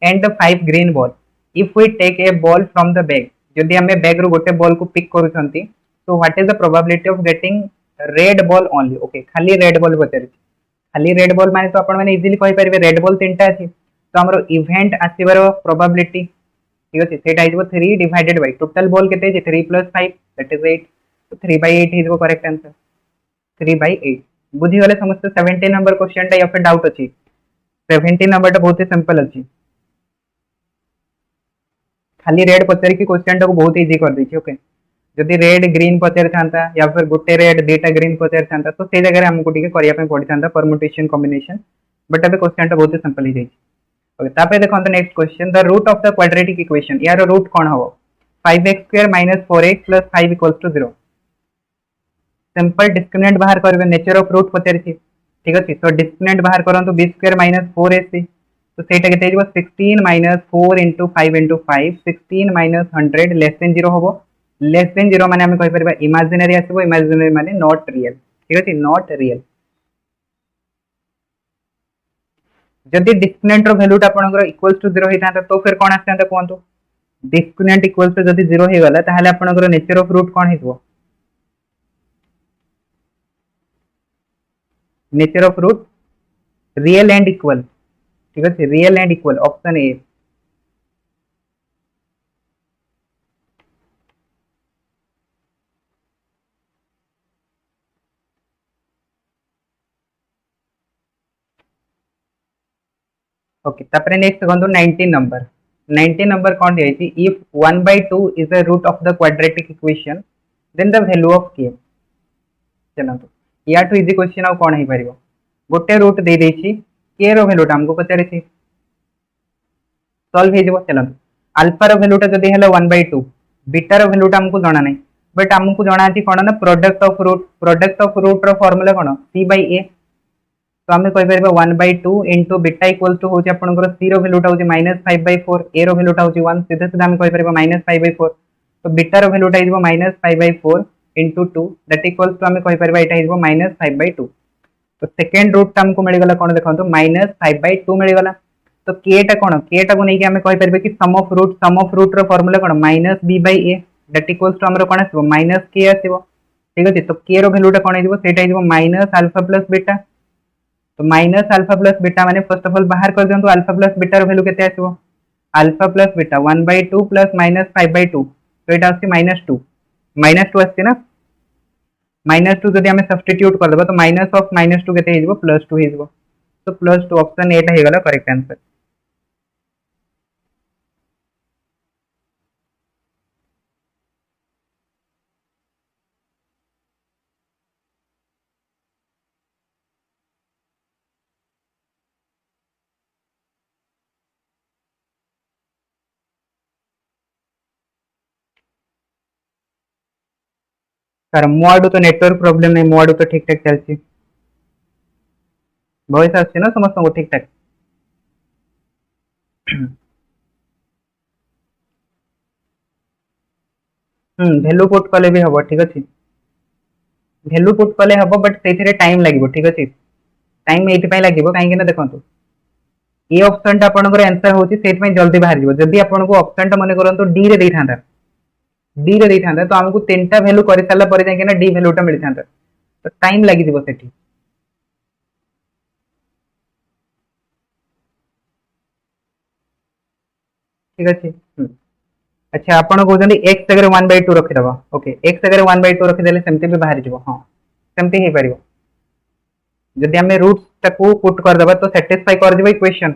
and 5 green ball if we take a ball from the bag जदी हमें बैग रो गोटे बॉल को पिक करूछंती तो what is the probability of getting red ball only okay खाली रेड बॉल बचर खाली रेड बॉल माने तो आपण माने इजीली कहि परिबे रेड बॉल तीनटा अछि तो हमरो इवेंट आसीबार प्रोबेबिलिटी ठीक अछि सेटा हिजबो 3 डिवाइडेड बाय टोटल बॉल केते अछि 3 + 5 दैट इज 8 तो 3/8 हिजबो करेक्ट आंसर 3/8 बुझी गले समस्त 17 नंबर क्वेश्चन टा या फिर डाउट अछि 17 नंबर टा बहुत ही सिंपल अछि खाली रेड पचर की क्वेश्चन टा को बहुत इजी कर दै छी ओके जदी रेड ग्रीन पचर थांता या फिर गोटे रेड डेटा ग्रीन पचर थांता तो से जगह हमको टिके करिया पे पड़ी थांता परम्यूटेशन कॉम्बिनेशन बट अबे क्वेश्चन टा बहुत ही सिंपल ही जाई ओके तापे देखो the next question the root of the quadratic equation यार रूट कोन हबो 5x² - 4x + 5 = 0 सिंपल डिस्क्रिमिनेंट बाहर करबे नेचर ऑफ रूट पचर छी ठीक अछि तो डिस्क्रिमिनेंट बाहर करंतु b² - 4ac तो सेटा केते हिजबो 16 - 4 * 5 * 5 16 - 100 लेस देन 0 होबो लेस देन 0 माने हम कहि परबा इमेजिनरी आसीबो इमेजिनरी माने नॉट रियल ठीक अछि नॉट रियल जदि डिस्क्रिमिनेंट रो वैल्यू आपनकर इक्वल्स टू 0 हेता तो फिर कोन आछता कोंतु डिस्क्रिमिनेंट इक्वल्स टू जदि 0 हे गला ताहाले आपनकर नेचर ऑफ रूट कोन हेतबो nature of root real and equal ठीक है real and equal option A okay तापरे नेक्स्ट देखंतु 19 नंबर 19 नंबर कौन दिया है? If 1/2 is a root of the quadratic equation then the value of k। चलନ୍ତୁ या टू इजी क्वेश्चन आ कोन हे परिबो? गोटे रूट दे देछि k रो वैल्यूटा हमको पचारे सॉल्व हो चलते अल्फा भैल्यूटा जब है 1/2 बीटार भैल्यूटा हमको जाना नहीं बट आमको जाना है कौन ना प्रोडक्ट ऑफ रूट फॉर्मूला कौन सी बाई ए तो आम कहीपर 1/2 इंटू बीटा इक्वल टू हूँ आपंकर सी भैल्यूटा हूँ -5/4 ए भैल्यूटा हूँ 1 सीधे सीधे आम कहीपर -5/4 तो बीटार भैल्यूटा हो -5/4 इंटू 2 दैट इक्वल टू आम कहीपर यहाँ -5/2 तो सेकेंड रूट आमको मिलगला कौन देखो -5/2 मिलगला तो केटा कौन केटा को लेकिन आम कहीपर कि सम ऑफ रूट फॉर्मूला कौन -b/a दैट इक्वल्स टू हमर कौन आसो -k आसो ठीक अच्छे तो k रो भैल्यूटा कौन हो -α प्लस बीटा तो -α प्लस बीटा माने फर्स्ट ऑफ ऑल बाहर कर दियंतु α प्लस बीटा रो वैल्यू केते आसो α प्लस बीटा 1/2 प्लस -5/2 तो एटा आसी -2 -2 आसी ना -2 जदि आम सब्स्टिट्यूट कर देबा तो माइनस ऑफ -2 केते हिजबो +2 हिजबो तो +2 ऑप्शन एटा हे गला करेक्ट आंसर। सर मो आडू तो नेटवर्क प्रॉब्लम नहीं मो आडू तो ठीक ठाक चलती वॉइस आसछि ना समस्त को ठीक ठाक वैल्यू पुट कले भी हम ठीक अच्छे वैल्यू पुट कले हम बट से टाइम लगे ठीक अच्छे टाइम ये लगे कहीं देखो ये ऑप्शन टा आपंकर आंसर होची जल्दी बाहर जीवो जदि आपको ऑप्शन टा मन करंतु डी रे देइथांता तो हमको तीनटा वैल्यू कर सारा पर जाके डी वैल्यूटा मिल था तो टाइम लगी जीवो सेठी ठीक अच्छे अच्छा आपन कहते एक्स जगह 1/2 रखिदबा ओके एक्स जगह 1/2 रखिदेले सेमती भी बाहर जीवो हाँ सेमती हो पारिबो जदि आम रूट्स टाको पुट करदबा तो सैटिस्फाई कर दिबो इक्वेशन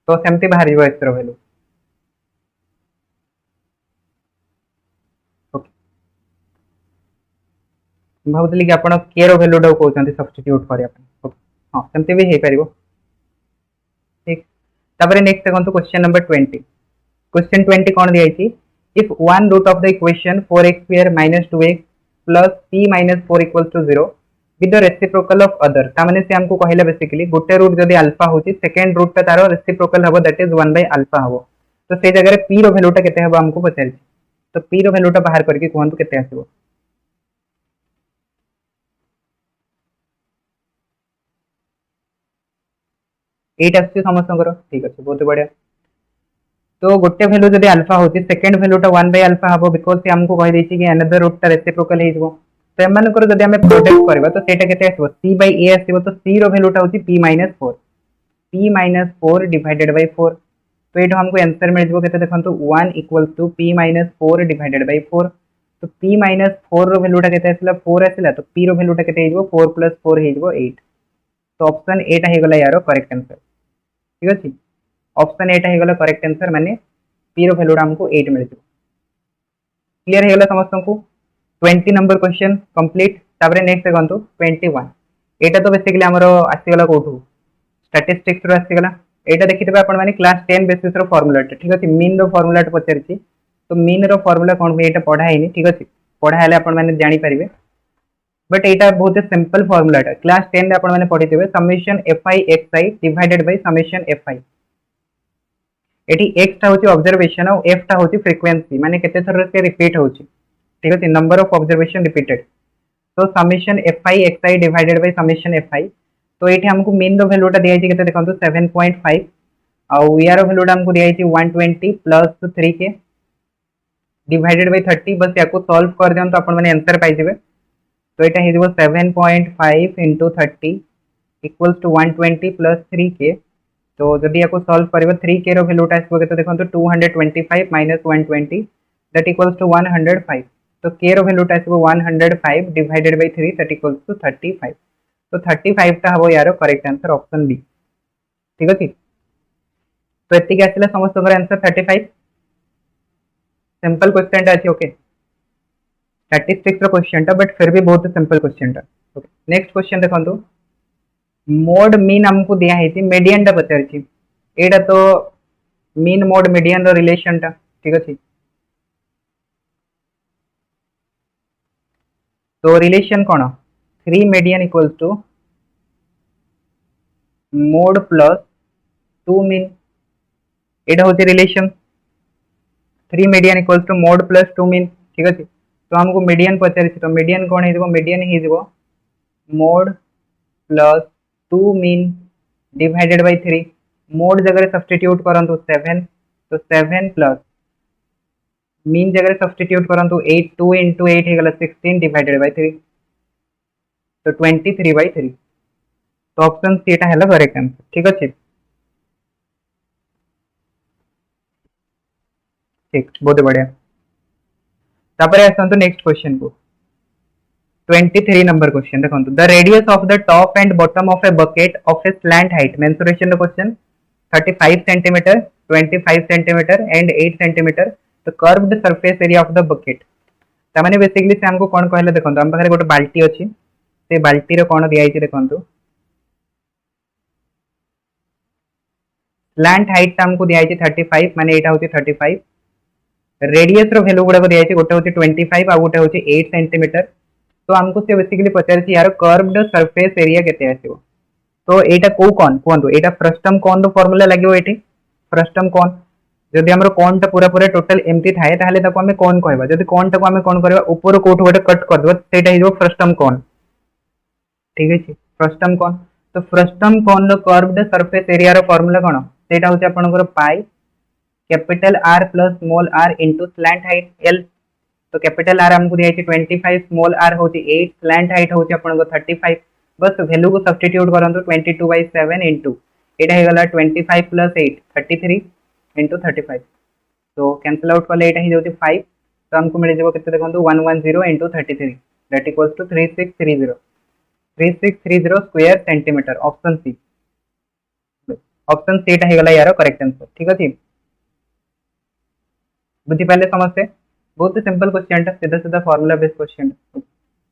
तो सेमती बाहर जीवो एक्स रो वैल्यू भावुली कि आप के रैल्यू टा कहते सब्सटीट्यूट करने हाँ सेमती भी हो पार ठीक तापर नेक्स्ट देखो क्वेश्चन नंबर 20 क्वेश्चन 20 कौन दिखाई if one root of the equation 4x² - 2x plus p - 4 equal to 0 with the reciprocal of other तामाने से हमको कहला बेसिकली गोटे रूट जदी अल्फा होची सेकंड रूट ता तारो रेसिप्रोकल हबो दैट इज 1/α हबो तो से जगह p रो वैल्यूटा केते हबो हमको पचारि तो p रो वैल्यूटा बाहर करके कहंतु केते आसीबो एट आस समस्त ठीक अच्छे बहुत बढ़िया तो गोटे वैल्यू जब अल्फा होती सेकेंड वैल्यूटा 1/α हम बिकज से आमको कही कि अनदर रूट रेसिप्रोकल हो सेमानकर जब आम प्रोडक्ट करवा तो सेटा केते आसबो c/a आसबो तो c रो वैल्यूटा होची p-4 डिवाइडेड बाय 4 तो ये हमको आंसर मिल जबो केते देखंतु 1 equals to p-4 divided by 4 तो p-4 रो वैल्यूटा केते आसला 4 आसला तो p रो वैल्यूटा केते हिजबो 4 + 4 हिजबो 8 तो ऑप्शन एटा हे गला यारो करेक्ट आंसर ठीक अच्छे ऑप्शन एटा हो गला करेक्ट आंसर माने पी रो वैल्यूटा हमको 8 मिल जबो क्लियर हो गला समस्त को 20 नंबर क्वेश्चन कंप्लीट तापर नेक्स्ट देखंतु 21 एटा तो बेसिकली हमरो आसी गला कोठू स्टैटिस्टिक्स रो आसी गला एटा देखितबे आपण माने क्लास 10 बेसिस रो फार्मूला ठीक अछि मीन रो फार्मूला पचारछि तो मीन रो फार्मूला कोन एटा पढ़ा हैनी ठीक अछि पढ़ा हैले आपण माने जानि परिबे बट एटा बहुत सिंपल फार्मूला क्लास 10 रे आपण माने पढिथिबे summation fi xi divided by summation fi एटी x टा होची ऑब्जर्वेशन और f टा होची फ्रीक्वेंसी माने केते थर से रिपीट होची ठीक अछि नंबर ऑफ ऑब्जर्वेशन रिपीटेड तो summation fi xi divided by summation fi तो एटी हमको मीन रो वैल्यूटा दिया छै केते देखंतु 7.5 और यार वैल्यूटा हमको दिया छै 120 प्लस 3k डिवाइडेड बाय 30 बस याको सॉल्व कर देन तो आपण माने आंसर पाइ जेबे तो ये हो 7.5 into 30 equals to 120 plus 3k तो जब या सॉल्व कर 3k रो वैल्यूटा आसबो के तो देखो 225 माइनस 120 दैट इक्वल्स टू 105 तो k रो वैल्यूटा आसबो 105 divided by 3 that equals to 35 तो 35 टा हबो यार करेक्ट आंसर ऑप्शन बी ठीक अछि तो एतिक आसला समस्त आंसर 35 सिंपल क्वेश्चन अच्छी ओके 36 रो क्वेश्चन बट फिर भी बहुत simple question okay next question देखो मोड मीन हमको दिया है मीडियन टा पचार एटा तो मीन मोड मीडियन रो रिलेशन टा ठीक अच्छे तो रिलेशन कौन 3 median equals to mode plus 2 mean एटा होचे relation 3 median equals to mode plus 2 mean ठीक अच्छे तो हमको मीडियन पचार तो मीडियन कौन हो मीडियन हो mode plus 2 mean divided by 3 mode जगह सब्स्टिट्यूट करंतु 7 तो 7 प्लस मीन जगह सब्स्टिट्यूट करंतु 8 2 into 8 हो गला 16 डिवाइडेड बाय 3 तो 23 by 3 तो ऑप्शन सी एटा हैला करेक्ट आंसर ठीक अच्छे ठीक बहुत बढ़िया तापर आसंतु नेक्स्ट क्वेश्चन को 23 नंबर क्वेश्चन देखो the radius of the top and bottom of a bucket of a slant height mensuration question 35 centimetre 25 centimetre and 8 centimetre the curved surface area of the bucket तामाने बेसिकली से हमको कोन कहले देखो हम पाखरे गोटे बाल्टी अछि से बाल्टी रो कोन दिया आइछि देखो स्लैंट हाइट हमको दिया आइछि 35 माने एटा होछि 35 रेडियस रो वैल्यू गुडा को दिया है गोटे होची 25 आ गोटे होची 8 सेंटीमीटर तो हमको से बेसिकली पचार यार कर्व्ड सरफेस एरिया केते आसीबो तो एटा को कोन कोंदो एटा फ्रस्टम कोन रो फार्मूला लागियो एठी फ्रस्टम कोन जदि हमरो कोन ता पूरा टोटल एम्प्टी थाए ताहले ताको हमें कोन कहबा जदि कोन ता को हमें कोन करबा ऊपर कोठ गोटे कट कर दबा सेटा हिजो फ्रस्टम कोन ठीक है फ्रस्टम कोन तो फ्रस्टम कोन रो कर्व्ड सरफेस एरिया रो फार्मूला कोन सेटा होची आपनकर pi capital R plus small R into slant height L तो कैपिटल आर हमको दिया 25 स्मॉल आर होची 8 स्लैंट हाइट होची अपन को 35 बस वैल्यू को सब्स्टिट्यूट करंतु 22/7 इंटू एटा हे गला 25 प्लस 8 33 इंटू 35 तो कैंसिल आउट करले एटा ही जाउची 5 तो हमको मिल जेबो केते देखंतु 110 into 33 that equals to 3630 square centimetre option C एटा हे गला यार करेक्ट आंसर ठीक अछि बुझी पाले समझते बहुत सिंपल क्वेश्चन सीधा सीधा फार्मूला बेस्ड क्वेश्चन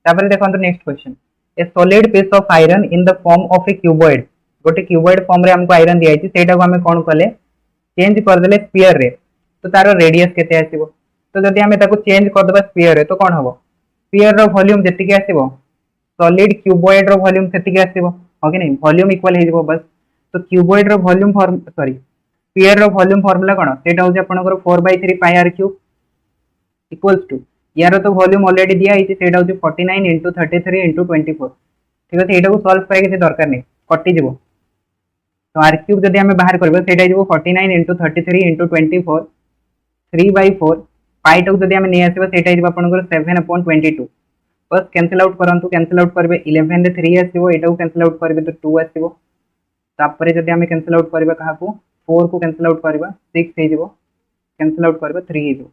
तापर देखो next question a solid piece of iron in the form of a cuboid गोटे क्यूबॉइड फॉर्म रे हमको आयरन दिया है सेटा को हमें कोन कले चेंज कर देले स्फीयर रे तो तारो रेडियस केते आसीबो तो जदि हमें ताको चेंज कर देबा स्फीयर रे तो कोन हबो स्फीयर रो वॉल्यूम जति के आसीबो सॉलिड क्यूबॉइड रो वॉल्यूम सेति के आसीबो हो कि नहीं वॉल्यूम इक्वल हे जेबो बस तो cuboid rho volume form sorry sphere rho volume formula कोन सेटा होजे आपनकर 4/3 पाई आर क्यूब इक्वल्स टू यार तो वॉल्यूम ऑलरेडी दिया है सेटा होजे 49 into 33 into 24 ठीक है एटा को सॉल्व करे के दरकार नहीं कटि जेबो तो आर क्यूब जदि हमें बाहर करबो सेटा जेबो 49 into 33 into 24 3/4 पाई टक जदि हमें नै आसीबो सेटा जेबो आपनकर 7/22 बस कैंसिल आउट करंतु कैंसिल आउट करबे 11 रे 3 आसीबो एटा को कैंसिल आउट करबे तो 2 आसीबो तापरे जदि हमें कैंसिल आउट करबे कहा को 4 को कैंसिल आउट करबा 6 हे जेबो कैंसिल आउट करबा 3 हे जेबो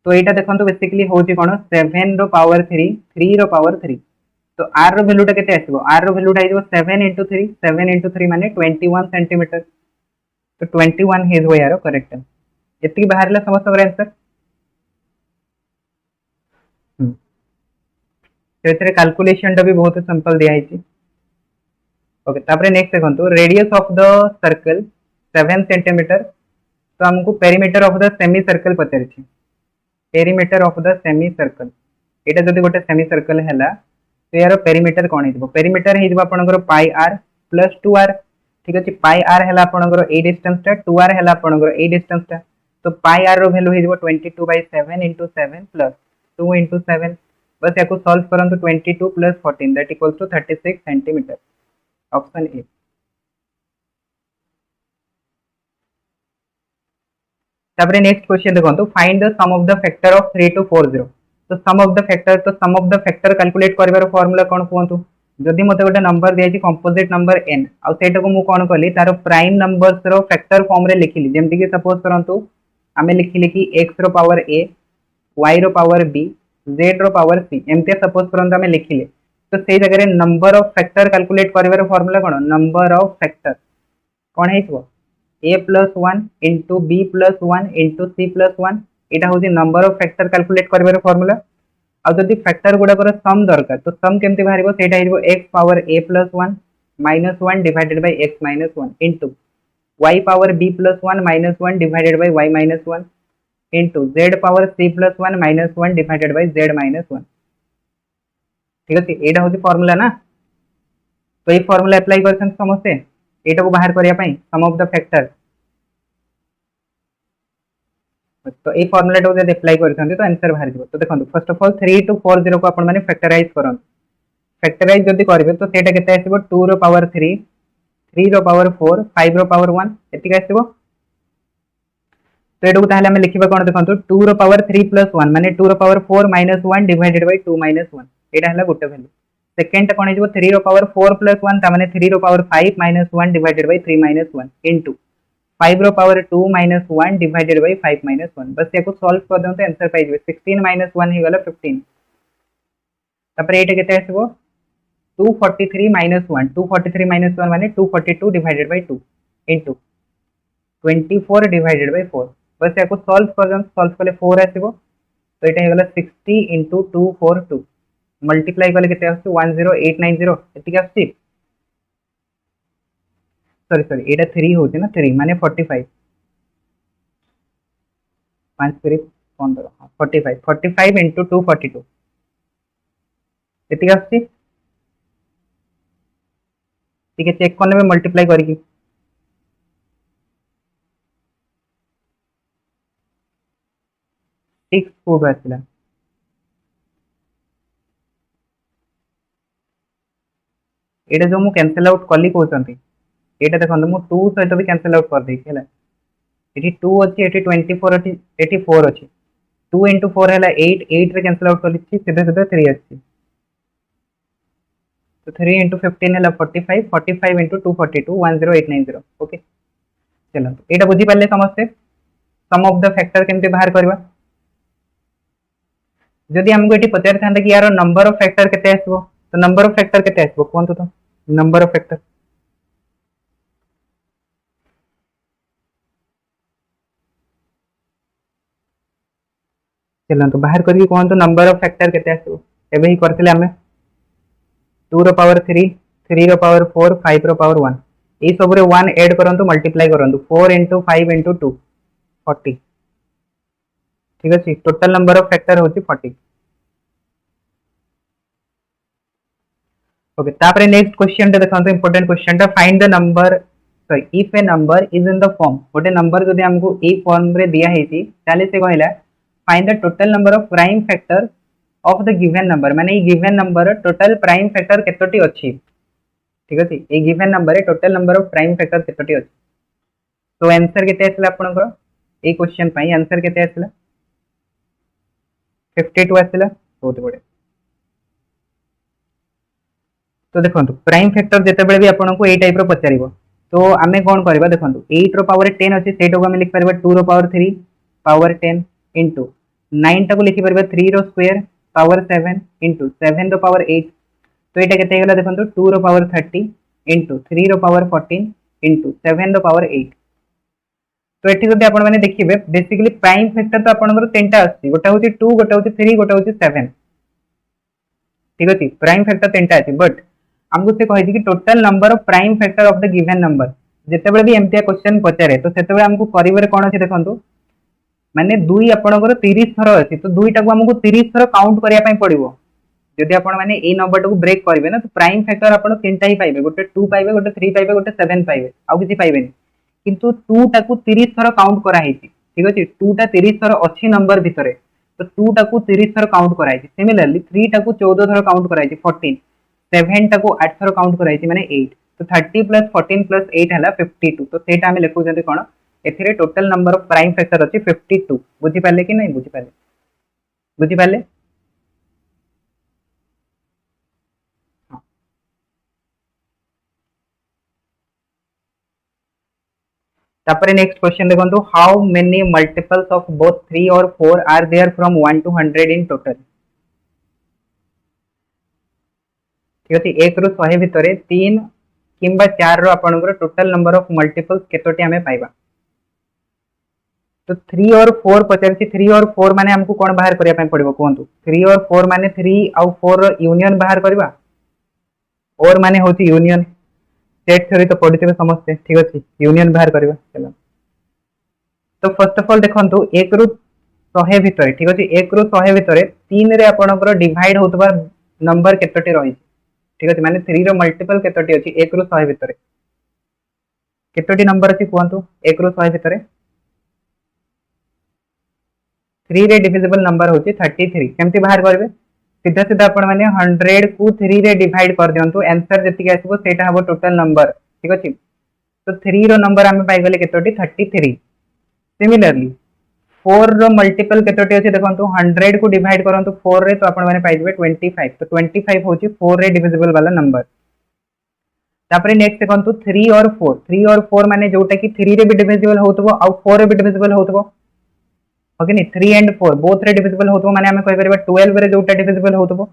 तो एटा देखंतु बेसिकली होची कोन 7 रो पावर 3 3 रो पावर 3 तो r रो वैल्यू टा केते आसीबो r रो वैल्यू टा हे जेबो 7 into 3 7 into 3 माने 21 सेंटीमीटर तो 21 हे जेबो यार करेक्ट एति बाहरला समस्त आंसर तो एतरे कैलकुलेशन टा भी बहुत सिंपल दिया है ओके तापरे नेक्स्ट देखंतु radius of the circle 7 centimetre तो हमको perimeter of the semi circle Pachar perimeter of the semi circle एटा जदि गोटे सेमी सर्कल हैला तो यार पेरीमीटर कोन हिजबो पेरीमीटर हिजबो आपनकर पाई आर प्लस 2r ठीक अछि पाई आर हैला आपनकर ए डिस्टेंस टा 2r हैला आपनकर ए डिस्टेंस टा तो पाई are row value हिजबो 22/7 into 7 plus 2 into 7 बस याको सॉल्व करंतु 22 plus 14 that equals to 36 centimetre option A तापरे नेक्स्ट क्वेश्चन देखो find the sum of the factor of 3240 तो sum of the factor calculate करबार फार्मूला कोन कहंतु जदि मते गोटे नंबर दिया छि कंपोजिट नंबर n आ सेटा को मु कोन करली तारो प्राइम नंबर्स रो फैक्टर फॉर्म रे लिखिली जेमति कि सपोज करंतु हमें लिखिले कि x रो पावर a y रो पावर b z रो पावर c एमते सपोज करंतु हमें लिखिले तो सेई जगह रे नंबर ऑफ फैक्टर कैलकुलेट करबार फार्मूला कोन नंबर ऑफ फैक्टर कोन हेइछो a plus 1 into b plus 1 into c plus 1 एटा हूँ नंबर ऑफ फैक्टर कैलकुलेट कर फॉर्मूला आदि फैक्टर गुड़ाकर सम दरकार तो सम केमती बाहर से x power a plus 1 minus 1 divided bye x minus 1 into y power b plus 1 minus 1 divided bye y minus 1 into z power c plus 1 minus 1 divided bye z minus 1 ठीक अच्छे यहाँ हूँ फॉर्मूला ना तो ये फॉर्मूला अप्लाई कर समस्ते एटा को बाहर करने सम ऑफ द फैक्टर तो ये फॉर्मूला टाइम जब अप्लाई करते तो आंसर बाहर तो देखो फर्स्ट ऑफ ऑल 3240 को अपन फैक्टराइज करन फैक्टराइज जब करेंगे तो सेटा केते आसीबो 2 रो पावर 3 3 रो पावर 4 5 रो पावर 1 एतिक आसीबो तो एटा को ताहले हम लिखिबा कोन देखंतु 2 रो पावर 3 प्लस 1 माने 2 रो power 4 minus 1 divided by 2 minus 1 एटा हला गोटे वैल्यू सेकंड कोन हेजबो 3 रो पावर 4 प्लस 1 ता माने 3 रो power 5 minus 1 divided by 3 minus 1 into 5 रो power 2 minus 1 divided by 5 minus 1 बस याको सॉल्व कर दो तो आंसर पाइ जेबे 16 माइनस 1 हे गला 15 तापर एटा केते आसीबो 243 माइनस 1 243 माइनस 1 माने 242 divided by 2 into 24 divided by 4 बस याको सॉल्व कर दो सॉल्व करले 4 आसीबो तो एटा हे गला 60 इनटू 242 मल्टीप्लाई करले केते आसी 10890 एतिक आसी सॉरी सॉरी एटा 3 होची ना 3 माने 45 5 3 15 45 45 into 242 एतिक आसी ठीक है चेक करने में मल्टीप्लाई करके 6 कोड आसिला एटा जो मु कैंसिल आउट कली कहउछंती एटा देखो मु 2 सहित भी कैंसिल आउट कर देछि हला एटी 2 अछि एटी 24 अछि एटी 4 अछि 2 into 4 हला 8 8 रे कैंसिल आउट करछि सीधे सीधे 3 अछि तो 3 into 15 हला 45 45 into 242 10890 ओके चलो एटा बुझी पाले समझते सम ऑफ द फैक्टर केमते बाहर करबा जदि हमको एटी पचार थांदा कि यार नंबर ऑफ फैक्टर केते आसबो तो नंबर ऑफ फैक्टर केते आसबो कोन तो नंबर ऑफ फैक्टर चलो तो बाहर करके कौन तो नंबर ऑफ फैक्टर केते आसो एबे ही करथिले हमें 2 रो पावर 3 3 रो पावर 4 5 रो पावर 1 ए सब रे 1 ऐड करंतु मल्टीप्लाई करंतु 4 into 5 into 2 40 ठीक अछि टोटल नंबर ऑफ फैक्टर होची 40 ओके तापरे नेक्स्ट क्वेश्चन टे देखंतु इंपोर्टेंट क्वेश्चन टा find the number sorry if A number is in the form गोटे नंबर जदि हमको ए फॉर्म रे दिया हेची ताले से कहला find the total number of prime factor of the given number माने ये given number total prime factor केतोटी अछि ठीक अछि ये given number total number of prime factor केतोटी अछि तो आंसर केते आसला आपनकर ए क्वेश्चन पई आंसर केते आसला 52 आसला बहुत बड़े तो देखंतु प्राइम फैक्टर जेते बेले भी आपनको ए टाइप रो पचारिबो तो आमे कोन करबा देखंतु 8 रो पावर 10 अछि सेटो को हम लिख परबा 2 रो पावर 3 पावर 10 इंटू 9 टाको लिखि परबा 3 रो स्क्वायर पावर 7 इंटू 7 रो पावर 8 तो एटा केते गेला देखंतु 2 रो पावर 30 इंटू 3 रो पावर 14 इंटू 7 रो पावर 8 तो एठी जदि आपण माने देखिबे बेसिकली प्राइम फैक्टर तो आपनकर तीनटा आछि गोटा होची 2 गोटा होची 3 गोटा होची 7 ठीक अछि प्राइम फैक्टर तीनटा अछि बट हमको से कहि कि total number of prime factor of the given number जेते बेले भी एमतिया क्वेश्चन पचारे तो सेते बेले हमको करिवे कोन अछि देखंतु माने दुई आपनकर 30 थर अछि तो दुईटा को हमको 30 थर काउंट करिया पई पड़िबो जदि आपण माने ए नंबर को ब्रेक करबे ना तो प्राइम फैक्टर आपण तीनटा ही पाइबे गोटे 2 पाइबे गोटे 3 पाइबे गोटे 7 पाइबे आ किछि पाइबेनी किंतु 2 टा को 30 थर काउंट करा हेछि ठीक अछि 2 टा 30 थर अछि नंबर भितरे तो 2 टा को 30 थर काउंट करा हेछि सिमिलरली 3 टा को 14 थर काउंट करा हेछि 14 7 टा को 8 थर काउंट करा हेछि माने 8 तो 30 + 14 + 8 हला 52 तो सेटा हम लिखु जंती कोन एथिरे total number of prime factor अछि 52 बुझी पाले कि नहीं बुझी पाले तापरे नेक्स्ट क्वेश्चन देखंतु how many multiples of both 3 और 4 are there from 1 to 100 in total ठीक अछि 1 रु 100 भितरे 3 किंबा 4 रो आपनकर टोटल नंबर ऑफ मल्टीपल्स केतोटी हमें पाइबा। तो 3 और 4 पचारछि 3 और 4 माने हमको कोन बाहर करिया पय पड़िबो कोंतु 3 और 4 माने 3 आउ 4 रो यूनियन बाहर करबा और माने होची यूनियन सेट थ्योरी तो पढिथिबे समस्त ठीक अछि यूनियन बाहर करबा चलो। तो फर्स्ट ऑफ ऑल देखंतु 1 रु 100 भितर ठीक अछि 1 रु 100 भितर 3 रे आपनकर डिवाइड होतबा नंबर केतोटी रही ठीक अछि माने 3 रो मल्टीपल केतोटी अछि 1 रु 100 भितर केतोटी नंबर अछि कोंतु 1 रु 100 भितर 3 रे डिविजिबल नंबर होची 33 केमती बाहर करबे सीधा सीधा आपण माने 100 को 3 रे डिवाइड कर दियंतु आंसर जति आसीबो सेटा हबो टोटल नंबर ठीक अछि। तो 3 रो नंबर हमें पाई गले केतोटी 33। सिमिलरली 4 रो मल्टीपल केतोटी अछि देखंतु 100 को डिवाइड करंतु 4 रे तो आपण माने पाई दिबे 25 तो 25 होची 4 रे डिविजिबल वाला नंबर। तापरे नेक्स्ट देखंतु 3 और 4 माने जोटा कि 3 रे भी डिविजिबल होतबो आ 4 रे भी डिविजिबल होतबो ओके नी 3 एंड 4 बोथ रे डिविजिबल होतबो माने हमें कहि परबा 12 रे जोटा डिविजिबल होतबो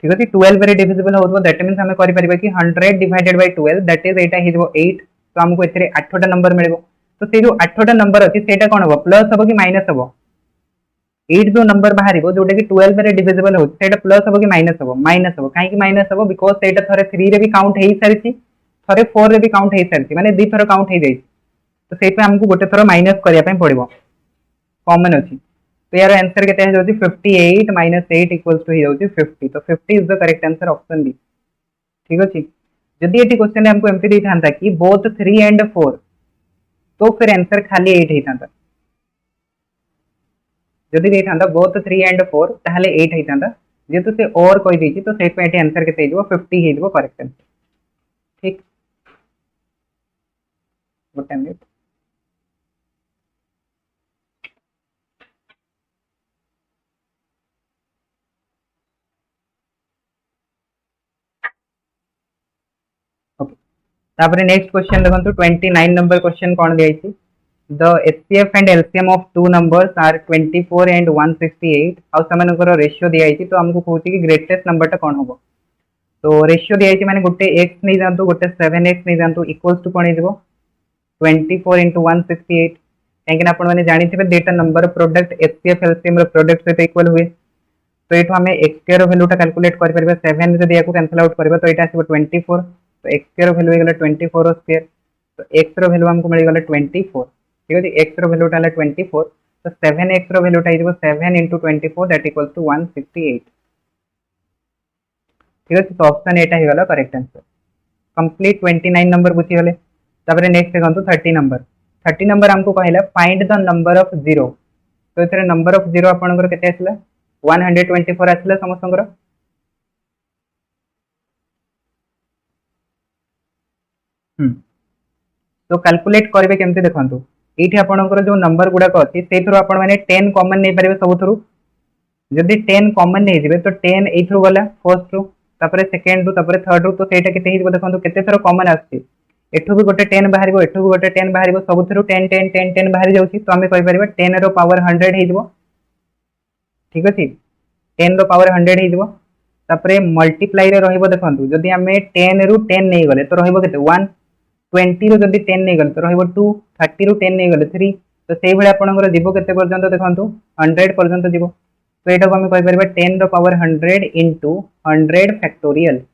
ठीक अछि 12 रे डिविजिबल होतबो दैट मींस हमें करि परबा कि 100 डिवाइडेड बाय 12 दैट इज एटा हिजबो 8 तो हमको एथरे 8 टा नंबर मिलबो। तो से जो 8 टा नंबर अछि सेटा कोन हो प्लस हो कि माइनस हो 8 जो नंबर बाहरिबो जोटा कि 12 रे डिविजिबल हो सेटा प्लस हो कि माइनस हो काहे कि माइनस हो बिकॉज़ सेटा थरे 3 रे भी काउंट हेई सारिछि थरे 4 रे भी काउंट हेई सारिछि माने दी थरो काउंट हेई जाई तो सेहि पे हमको गोटे थरो माइनस करिया पे पड़िबो कॉमन अछि। तो यार आंसर केते हे जाउछि 58 8 इक्वल्स टू हे जाउछि 50 तो 50 is the correct answer option B ठीक अछि। जदि एटी क्वेश्चन हमको एमपी दै थांता कि बोथ 3 एंड 4 तो फिर आंसर खाली 8 हे थांता जदि दै थांता बोथ 3 एंड 4 ताहले 8 हे थांता जेतु से और कहि दैछि तो सेहि पे एटी आंसर केते हे जबो 50 हे जबो करेक्ट आंसर ठीक। गुड टाइम ओके तापरे नेक्स्ट क्वेश्चन देखंतु 29 नंबर क्वेश्चन कोन दियाइछि the HCF and LCM of two numbers are 24 and 168 आउ सମାନଙ୍କର रेशियो दियाइछि तो हमको कहूछि कि ग्रेटेस्ट नंबर टा कोन होबो। तो रेशियो दियाइछि माने गोटे x नै जानतु गोटे 7x नै जानतु इक्वल्स टू कोन हे जबो 24 into 168 काहेकि आपण माने जानिथिबे डेटा नंबर प्रोडक्ट एचसीएफ एलसीएम रो प्रोडक्ट सहित इक्वल हुए। तो एठो हमें x स्क्वायर वैल्यू टा कैलकुलेट कर परबे 7 जदि याकू कैंसिल आउट करबे तो एटा आसीबो 24 तो x स्क्वायर वैल्यू हे गेला 24 रो स्क्वायर तो x रो वैल्यू हमको मिल गेला 24 ठीक अछि x रो वैल्यू टा हला 24 तो 7x रो वैल्यू टा हे जबो 7 into 24 दैट इक्वल्स टू 168 ठीक अछि। तो ऑप्शन एटा हे गेला करेक्ट आंसर कंप्लीट 29 नंबर बुझी गले। तापरे नेक्स्ट देखंतु 30 नंबर हमको कहला find the number of zero तो एथरे नंबर ऑफ जीरो आपनकर केते आसला 124 आसला समस्तंकर तो कैलकुलेट करबे केमते देखंतु एठी आपनकर जो नंबर गुडा को अछि सेथरो आपण माने 10 कॉमन नै परिबे सबथरु जदि 10 कॉमन नै जिवे तो 10 एथरो गला फर्स्ट रो तापरे सेकंड रो तापरे थर्ड रो तो सेटा केते हिजबो देखंतु केते थरो कॉमन आछि एठो भी गोटे 10 बाहरिबो एठो भी गोटे 10 बाहरिबो सबथरु 10 10 10 10 बाहरि जाउछि तो हमें कहि परिबा 10 रो पावर 100 हिजबो ठीक अछि 10 रो पावर 100 हिजबो तापरे मल्टीप्लाई रे रहइबो देखंतु जदि हमें 10 रु 10 नै गले तो रहइबो केते 1 20 रो जदि 10 नै गले तो रहइबो 2 30 रु 10 नै गले 3 तो सेहि भले आपनकर जीवो केते पर्यंत देखंतु 100 पर्यंत जीवो तो एटा को हमें कहि परिबा 10 रो पावर 100 into 100 फैक्टोरियल।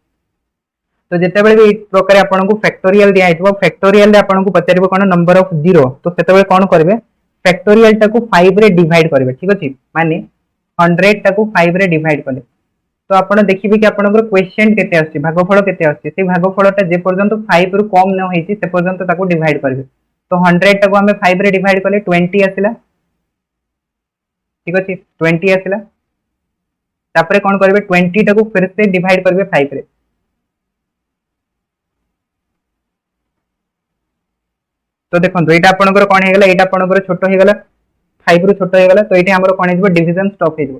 तो जेते बेले भी प्रकार आपन को फैक्टोरियल दिया हितबो फैक्टोरियल रे आपन को पचारिबो कोन नंबर ऑफ जीरो तो सेते बेले कोन करबे फैक्टोरियल टा को 5 रे डिवाइड करबे ठीक अछि माने 100 टा को 5 रे डिवाइड करले तो आपण देखिबे कि आपनकर क्वेश्चन केते आछि भागफल केते आछि से भागफल टा जे पर्यंत 5 रु कम न होईछि से पर्यंत ताको डिवाइड करबे तो 100 टा को हमें 5 रे डिवाइड करले 20 आसिला ठीक अछि 20 आसिला तापरे कोन करबे 20 टा को फिर से डिवाइड करबे 5 रे तो देखो एटा आपनकर कोन हे गेला एटा आपनकर छोटो हे गेला 5 रु छोटो हे गेला तो एटा हमरो कोन हे जबो डिवीजन स्टॉप हे जबो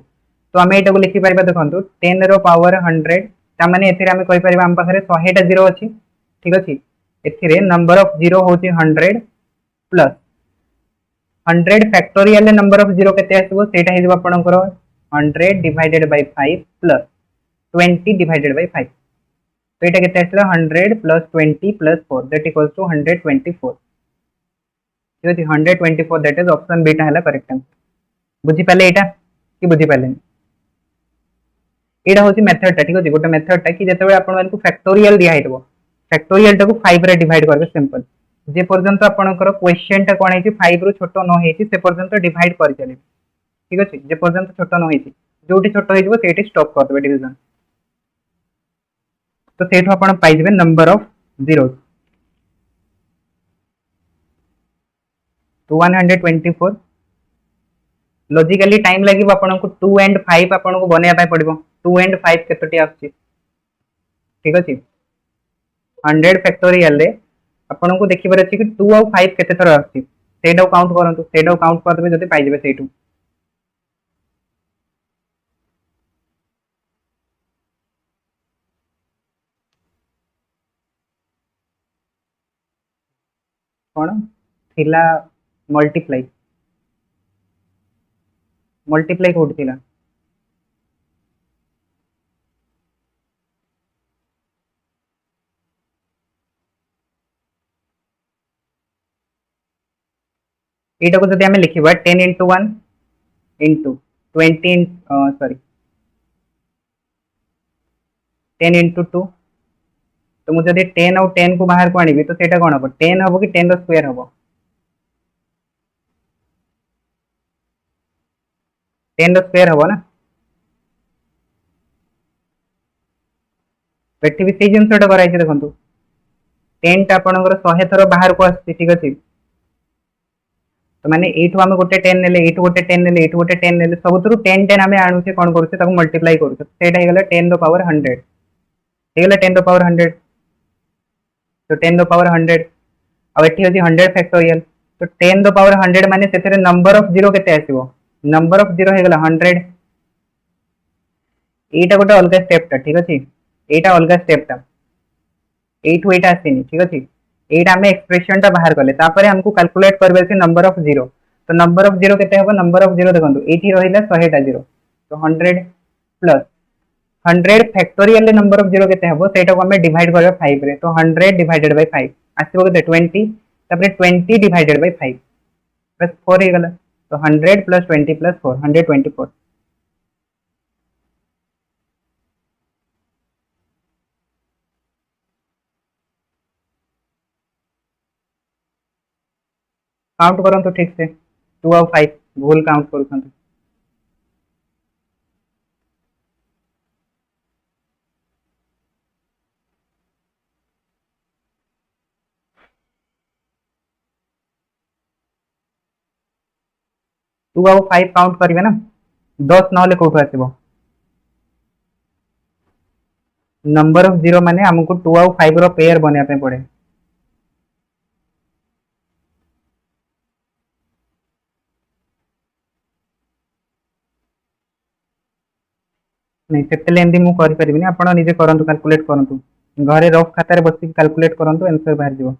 तो हमें एटा को लिखि परबा देखंतु 10 रो पावर 100 ता माने एथिरे हमें कहि परबा हम पाखरे 100 टा जीरो अछि ठीक अछि एथिरे नंबर ऑफ जीरो होची 100 plus 100 factorial number of zero केते आसीबो सेटा हे जबो आपनकर 100 divided by 5 plus 20 divided by 5 तो एटा केते आसला 100 plus 20 plus 4 that equals to 124 ठीक अछि 124 दैट इज ऑप्शन बी टा हला करेक्ट आंसर बुझी पाले एटा कि बुझी पाले एटा होची मेथड टा ठीक अछि गोटे मेथड टा कि जते बेले आपण मानकु फैक्टोरियल दिया हेतबो फैक्टोरियल टा को 5 रे डिवाइड करबे सिंपल जे पर्यंत आपनकर क्वेश्चन टा कोन हेची 5 रु छोटो न हेची से पर्यंत डिवाइड कर चली ठीक अछि जे पर्यंत छोटो न हेची जोटी छोटो हेजबो सेठी स्टॉप कर देबे डिवीजन तो सेठो आपण पाई जेबे नंबर ऑफ जीरोस तो 124 लॉजिकली टाइम लागि आपण को 2 एंड 5 आपण को बनेया पाई पड़िबो 2 एंड 5 केतोटी आछि ठीक अछि 100 फैक्टोरियल रे आपण को देखिबार अछि कि 2 और 5 केते थरा आछि सेडो काउंट करंतु सेडो काउंट कर देबे जति पाई जेबे सेठू कोन थिला मल्टीप्लाई मल्टीप्लाई कोड थिला एटा को जति हमें लिखिबा 10 into 1 into 20 सॉरी 10 into 2 तो मुझे जति 10 और 10 को बाहर को आनिबी तो सेटा कोन हबो 10 हबो कि 10 रो स्क्वायर हबो 10 रो स्क्वायर हबो ना एठी भी सेही जिंसटा कराई छै देखंतु 10 टा आपनकर 100 थरो बाहर को आछि ठीक अछि तो माने एठू हम गोटे 10 नेले एठू गोटे 10 नेले एठू गोटे 10 नेले सबथुरु 10 10 हमें आणुचे कोन करूचे ताको मल्टीप्लाई करूचे सेटा हे गेला 10 रो पावर 100 हे गेला 10 रो पावर 100 तो 10 रो पावर 100 अब एठी होची 100 फैक्टोरियल तो 10 रो पावर 100 माने सेथरे नंबर ऑफ जीरो केते आसीबो नंबर ऑफ जीरो हे गेला 100 एटा गोटे अलगा स्टेप ता ठीक अछि एटा अलगा स्टेप ता एठू एटा आसीनी ठीक अछि एटा हमें एक्सप्रेशन टा बाहर करले तापरे हमको कैलकुलेट करबे से नंबर ऑफ जीरो तो नंबर ऑफ जीरो केते हबो नंबर ऑफ जीरो देखंतु एठी रहिला 100 टा जीरो तो 100 plus 100 factorial number of zero केते हबो सेटा को हमें डिवाइड करबे 5 रे तो 100 डिवाइडेड बाय 5 आसीबो केते 20 तापरे 20 डिवाइडेड बाय 5 प्लस 4 हे गेला तो 100 प्लस 20 प्लस 4 124 काउंट करंतु ठीक से 2 और 5 भूल काउंट करूछंतु 2 और 5 काउंट करिवे ना 10 नले कोठो आसीबो नंबर ऑफ जीरो माने हमको 2 और 5 रो पेयर बनिया पे पड़े नहीं सेते लेंदी मु करि परिबिनी आपण निजे करंतु कैलकुलेट करंतु घरे रफ खाता रे बसी कैलकुलेट करंतु आंसर बाहर जीवो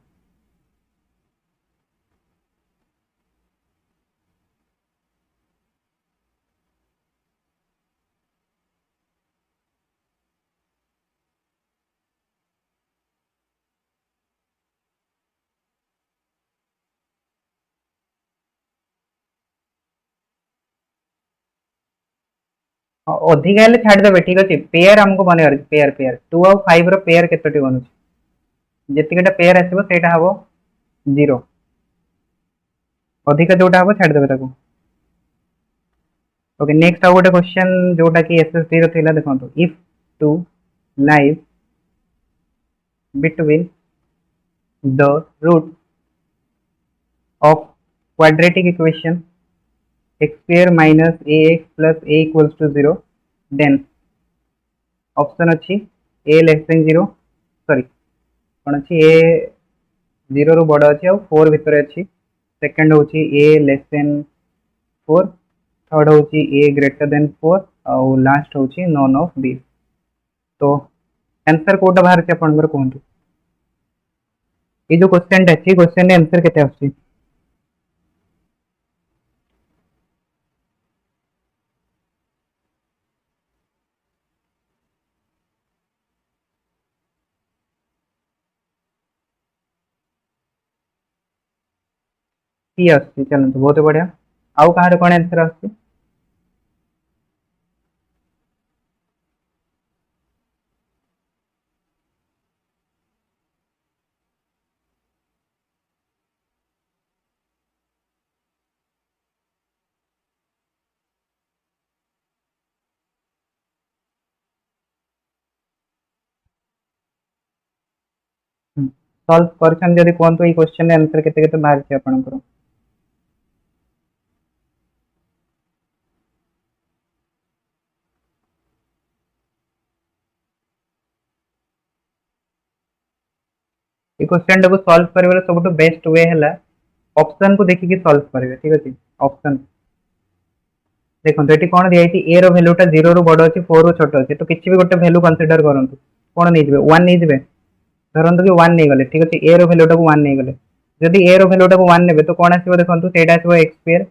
अधिक हेले छाड़ देबे ठीक अछि पेयर हमको बनेयर पेयर पेयर 2 और 5 रो पेयर केतोटी बनुछि जेतिकेटा पेयर आसीबो सेटा हबो 0 अधिक जोटा हबो छाड़ देबे ताको ओके नेक्स्ट आ गोटे क्वेश्चन जोटा कि एसएसटी रो थिला देखंतु if two lies between the root of quadratic equation x square minus ax plus a equals to 0 then option अच्छी a less than 0 सॉरी कौन अच्छी a 0 रो बड़ अच्छी और 4 भितर अच्छी सेकंड होची a less than 4 थर्ड होची a greater than 4 और लास्ट होची none of these तो आंसर कोटा बाहर से अपन को कहंतु ये जो क्वेश्चन अछि क्वेश्चन ने आंसर केते आछि सी आसुची चलନ୍ତୁ बहुत बढ़िया आउ कहार कौन आंसर आसुची सॉल्व करछन जदी कोन तो ई क्वेश्चन आंसर केते केते बाहर छै आपनकर ये क्वेश्चन को सॉल्व करिवार सबटु बेस्ट वे हैला ऑप्शन को देखि के सॉल्व करिवे ठीक अछि ऑप्शन देखो एटी कोन दिया अछि a रो वैल्यूटा 0 रो बड़ अछि 4 रो छोट अछि तो किछि भी गोटे वैल्यू कंसीडर करंतु कोन नै जिवे 1 नै जिवे धरंतु कि 1 नै गले ठीक अछि a रो वैल्यूटा को 1 नै गले जदि a रो वैल्यूटा को 1 नेबे तो कोन आसीबो देखंतु सेटा आसीबो x square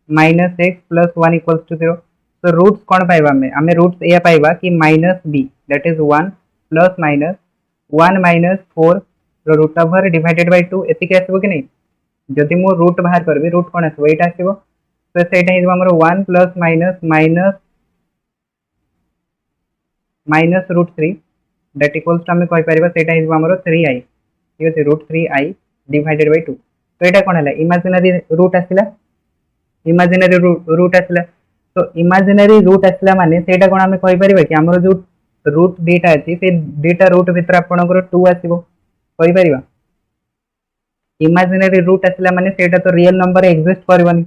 minus x plus 1 equals to 0 तो रूट्स कोन पाइबा हमें रूट्स ए पाइबा कि minus b that is 1 plus minus 1 minus 4 रो रूट ओवर डिवाइडेड बाय 2 एति के आसीबो कि नै जदि मो रूट बाहर करबे रूट कोन आसीबो एटा आसीबो तो सेटा हिजबो हमर 1 plus minus minus minus root 3 that equals to हमें कहि परिबा सेटा हिजबो हमर 3i ठीक अछि रूट 3i डिवाइडेड बाय 2 तो एटा कोन हला इमेजिनरी रूट आसिला इमेजिनरी रूट आसिला तो इमेजिनरी रूट आसिला माने सेटा कोन हमें कहि परिबा कि हमर जो रूट डेटा अछि से डेटा रूट भीतर आपनकर 2 आसीबो कहि परिबा इमेजिनरी रूट आसिला माने सेटा तो रियल नंबर एग्जिस्ट करबनी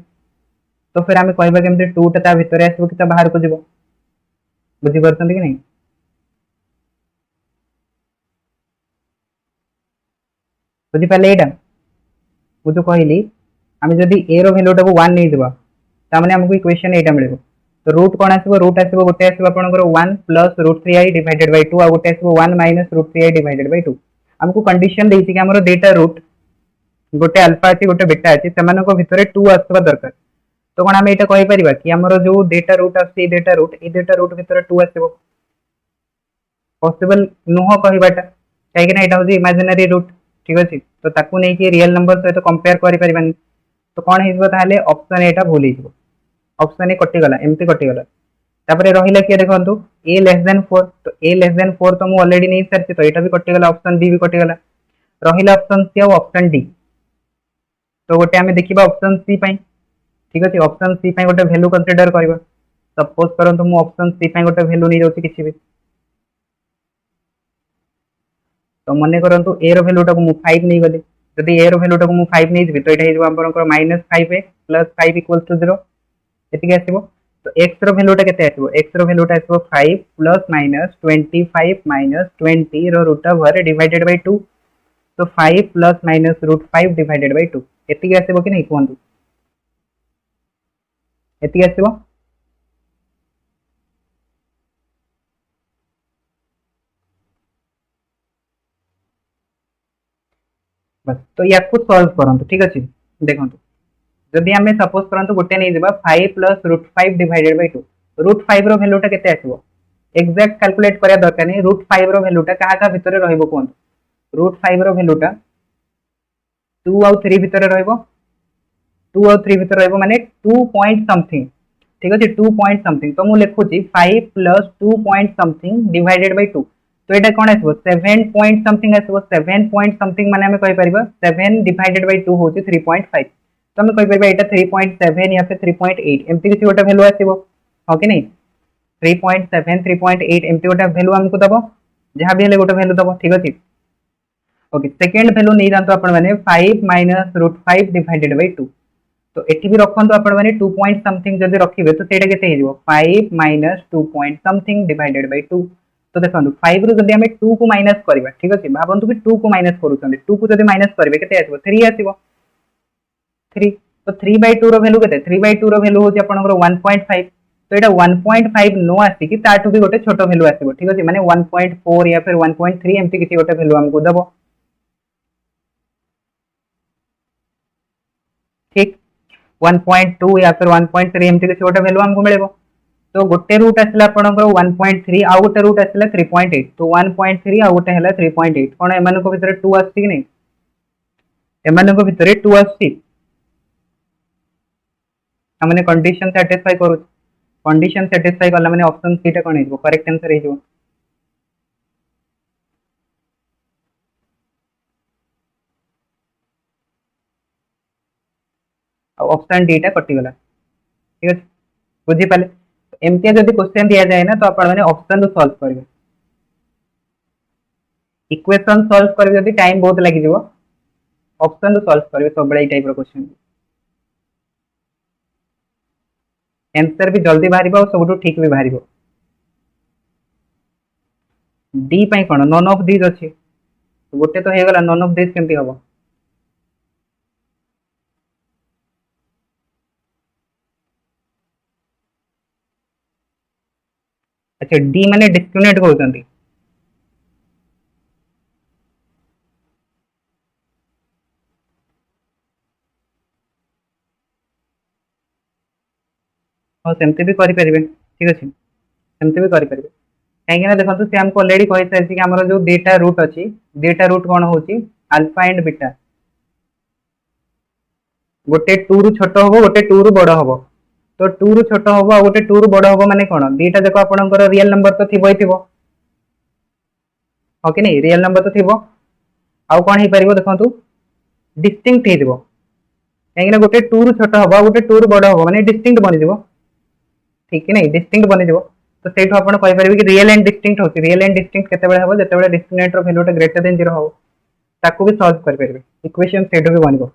तो फिर हमें कहबा केमते 2 ता भीतर आसीबो कि ता बाहर को जिवो बुझी परछन कि नहीं बुझी पाले एटा वो जो कहली आम जदि ए रो वैल्यूटा को 1 नहीं देबा ता माने हमको इक्वेशन एटा मिलेबो तो रूट कोन आसीबो रूट आसीबो गोटे आसीबो आपनकर 1 plus root 3i divided by 2 आ गोटे आसीबो 1 minus root 3i divided by 2 हमको कंडीशन देछि कि हमरो डेटा रूट गोटे अल्फा अछि गोटे बीटा अछि सेमानो को भितरे 2 आसबा दरकार तो कोन हम एटा कहि परिबा कि हमरो जो डेटा रूट आछि डेटा रूट भितरे 2 आसीबो पॉसिबल नुह कहिबाटा काहे कि ना एटा होछि इमेजिनरी रूट ठीक अछि तो ताकू नै कि रियल नंबर सहित कंपेयर करि परिबानी तो कोन हिजबो ताले ऑप्शन एटा भूल हिजबो ऑप्शन ए कटि गला एमती कटि गला तापरे रहिला कि देखंतु a लेस देन 4 तो a लेस देन 4 तो मु ऑलरेडी नै सरछि तो एटा भी कटि गला ऑप्शन बी भी कटि गला रहिला ऑप्शन सी और ऑप्शन डी तो गोटे हमें देखिबा ऑप्शन सी पई ठीक अछि ऑप्शन सी पई गोटे वैल्यू कंसीडर करबा सपोज करंतु मु ऑप्शन सी पई गोटे वैल्यू नै जाउछि किछि भी तो मने करंतु a रो वैल्यूटा को मु 5 नै गले जदि a रो वैल्यूटा को मु 5 नै दिबि तो एटा हिजबो हमरकर -5a प्लस 5 इक्वल्स टू 0 एति आसीबो तो x रो वैल्यूटा केते आसीबो x रो वैल्यूटा आसीबो 5 प्लस माइनस 25 माइनस 20 रो रूट ओवर डिवाइडेड बाय 2 तो 5 plus minus root 5 divided by 2 एति आसीबो कि नै कोंतु एति आसीबो बस तो या को सॉल्व करंतु ठीक अछि देखंतु जदि हमें सपोज करंतु गोटे नै जेबा 5 plus root 5 divided by 2 root 5 रो वैल्यूटा केते आसीबो एग्जैक्ट कैलकुलेट करिया दरकार नै रूट 5 रो वैल्यूटा कहा का भितरे रहइबो कोंतु रूट 5 रो वैल्यूटा 2 और 3 भितरे रहइबो 2 और 3 भितरे रहइबो माने 2 पॉइंट समथिंग ठीक अछि 2 पॉइंट समथिंग तो मु लेखुची 5 plus 2 point something divided by 2 तो एटा कोन आसीबो 7 पॉइंट समथिंग आसीबो 7 पॉइंट समथिंग माने हमें कहि परिबा 7 डिवाइडेड बाय 2 होची 3.5 तो हमें कहि परिबा एटा 3.7 या फिर 3.8 एमती किसी गोटा वैल्यू आसीबो हो कि नहीं 3.7 3.8 एमती गोटा वैल्यू हमको दबो जहां भी हेले गोटा वैल्यू दबो ठीक अछि ओके सेकंड वैल्यू नै जानतो आपण माने 5 माइनस रूट 5 डिवाइडेड बाय 2 तो एठी भी रखंतु आपण माने 2 पॉइंट समथिंग जदि रखिबे तो सेटा केते हिजबो 5 minus 2 point something divided by 2 तो देखंतु 5 रो जदि हमें 2 को माइनस करबा ठीक अछि भाबंतु कि 2 को माइनस करूछन 2 को जदि माइनस करबे केते आसीबो 3 आसीबो 3 तो 3/2 रो वैल्यू केते 3/2 रो वैल्यू होची आपनकर 1.5 तो एटा 1.5 नो आसी कि ताठू भी गोटे छोटो वैल्यू आसीबो ठीक अछि माने 1.4 या फिर 1.3 एमती किसी गोटे वैल्यू हमको दबो ठीक 1.2 या फिर 1.3 एमती किसी गोटे वैल्यू हमको मिलेबो तो गोटे रूट आसला आपनकर 1.3 आ गोटे रूट आसला 3.8 तो 1.3 आ गोटे हला 3.8 कोन एमानको भितरे 2 आसी कि नै एमानको भितरे 2 आसी हमने कंडीशन सैटिस्फाई करू कंडीशन सैटिस्फाई कला माने ऑप्शन सी टा कोन हेजो करेक्ट आंसर हेजो ऑप्शन डी टा कटि गला ठीक है बुझी पाले एमती जदि क्वेश्चन दिया जाए ना तो आपण माने ऑप्शन तो सॉल्व करिवे इक्वेशन सॉल्व करिवे जदि टाइम बहुत लागि जिवो ऑप्शन तो सॉल्व करिवे सब बडा टाइप रो क्वेश्चन आंसर भी जल्दी बाहर और सब ठीक भी बाहर डी पाई कोन नन ऑफ दिस अछि गोटे तो हेगला नन ऑफ दिस केमती हबो अच्छा डी माने डिस्क्रिमिनेट कहउतंती हाँ सेमती भी करि परिबे ठीक अछि सेमती भी करि परिबे काहे ना देखंतु से हमको ऑलरेडी कहि सारछि कि हमर जो डेटा रूट अछि डेटा रूट कोन होछि अल्फा एंड बीटा गोटे 2 रु छोट होबो गोटे 2 रु बड़ होबो तो 2 रु छोट होबो आ गोटे 2 रु बड़ होबो माने कोन दीटा जको आपनकर रियल नंबर तो थिबो ही थिबो हो कि नहीं रियल नंबर तो थिबो आउ कोन हे परिबो देखंतु डिस्टिंक्ट हे दिबो काहे ना गोटे 2 रु छोट होबो गोटे 2 रु बड़ होबो माने डिस्टिंक्ट बनि दिबो ठीक कि नहीं डिस्टिंक्ट बनि दिबो तो सेठो आपण कहि परिबे कि रियल एंड डिस्टिंक्ट होछि रियल एंड डिस्टिंक्ट केते बेले हबो जते बेले डिस्क्रिमिनेंट रो वैल्यू ग्रेटर देन 0 हो ताकू भी सॉल्व कर परिबे इक्वेशन सेठो भी बनिबो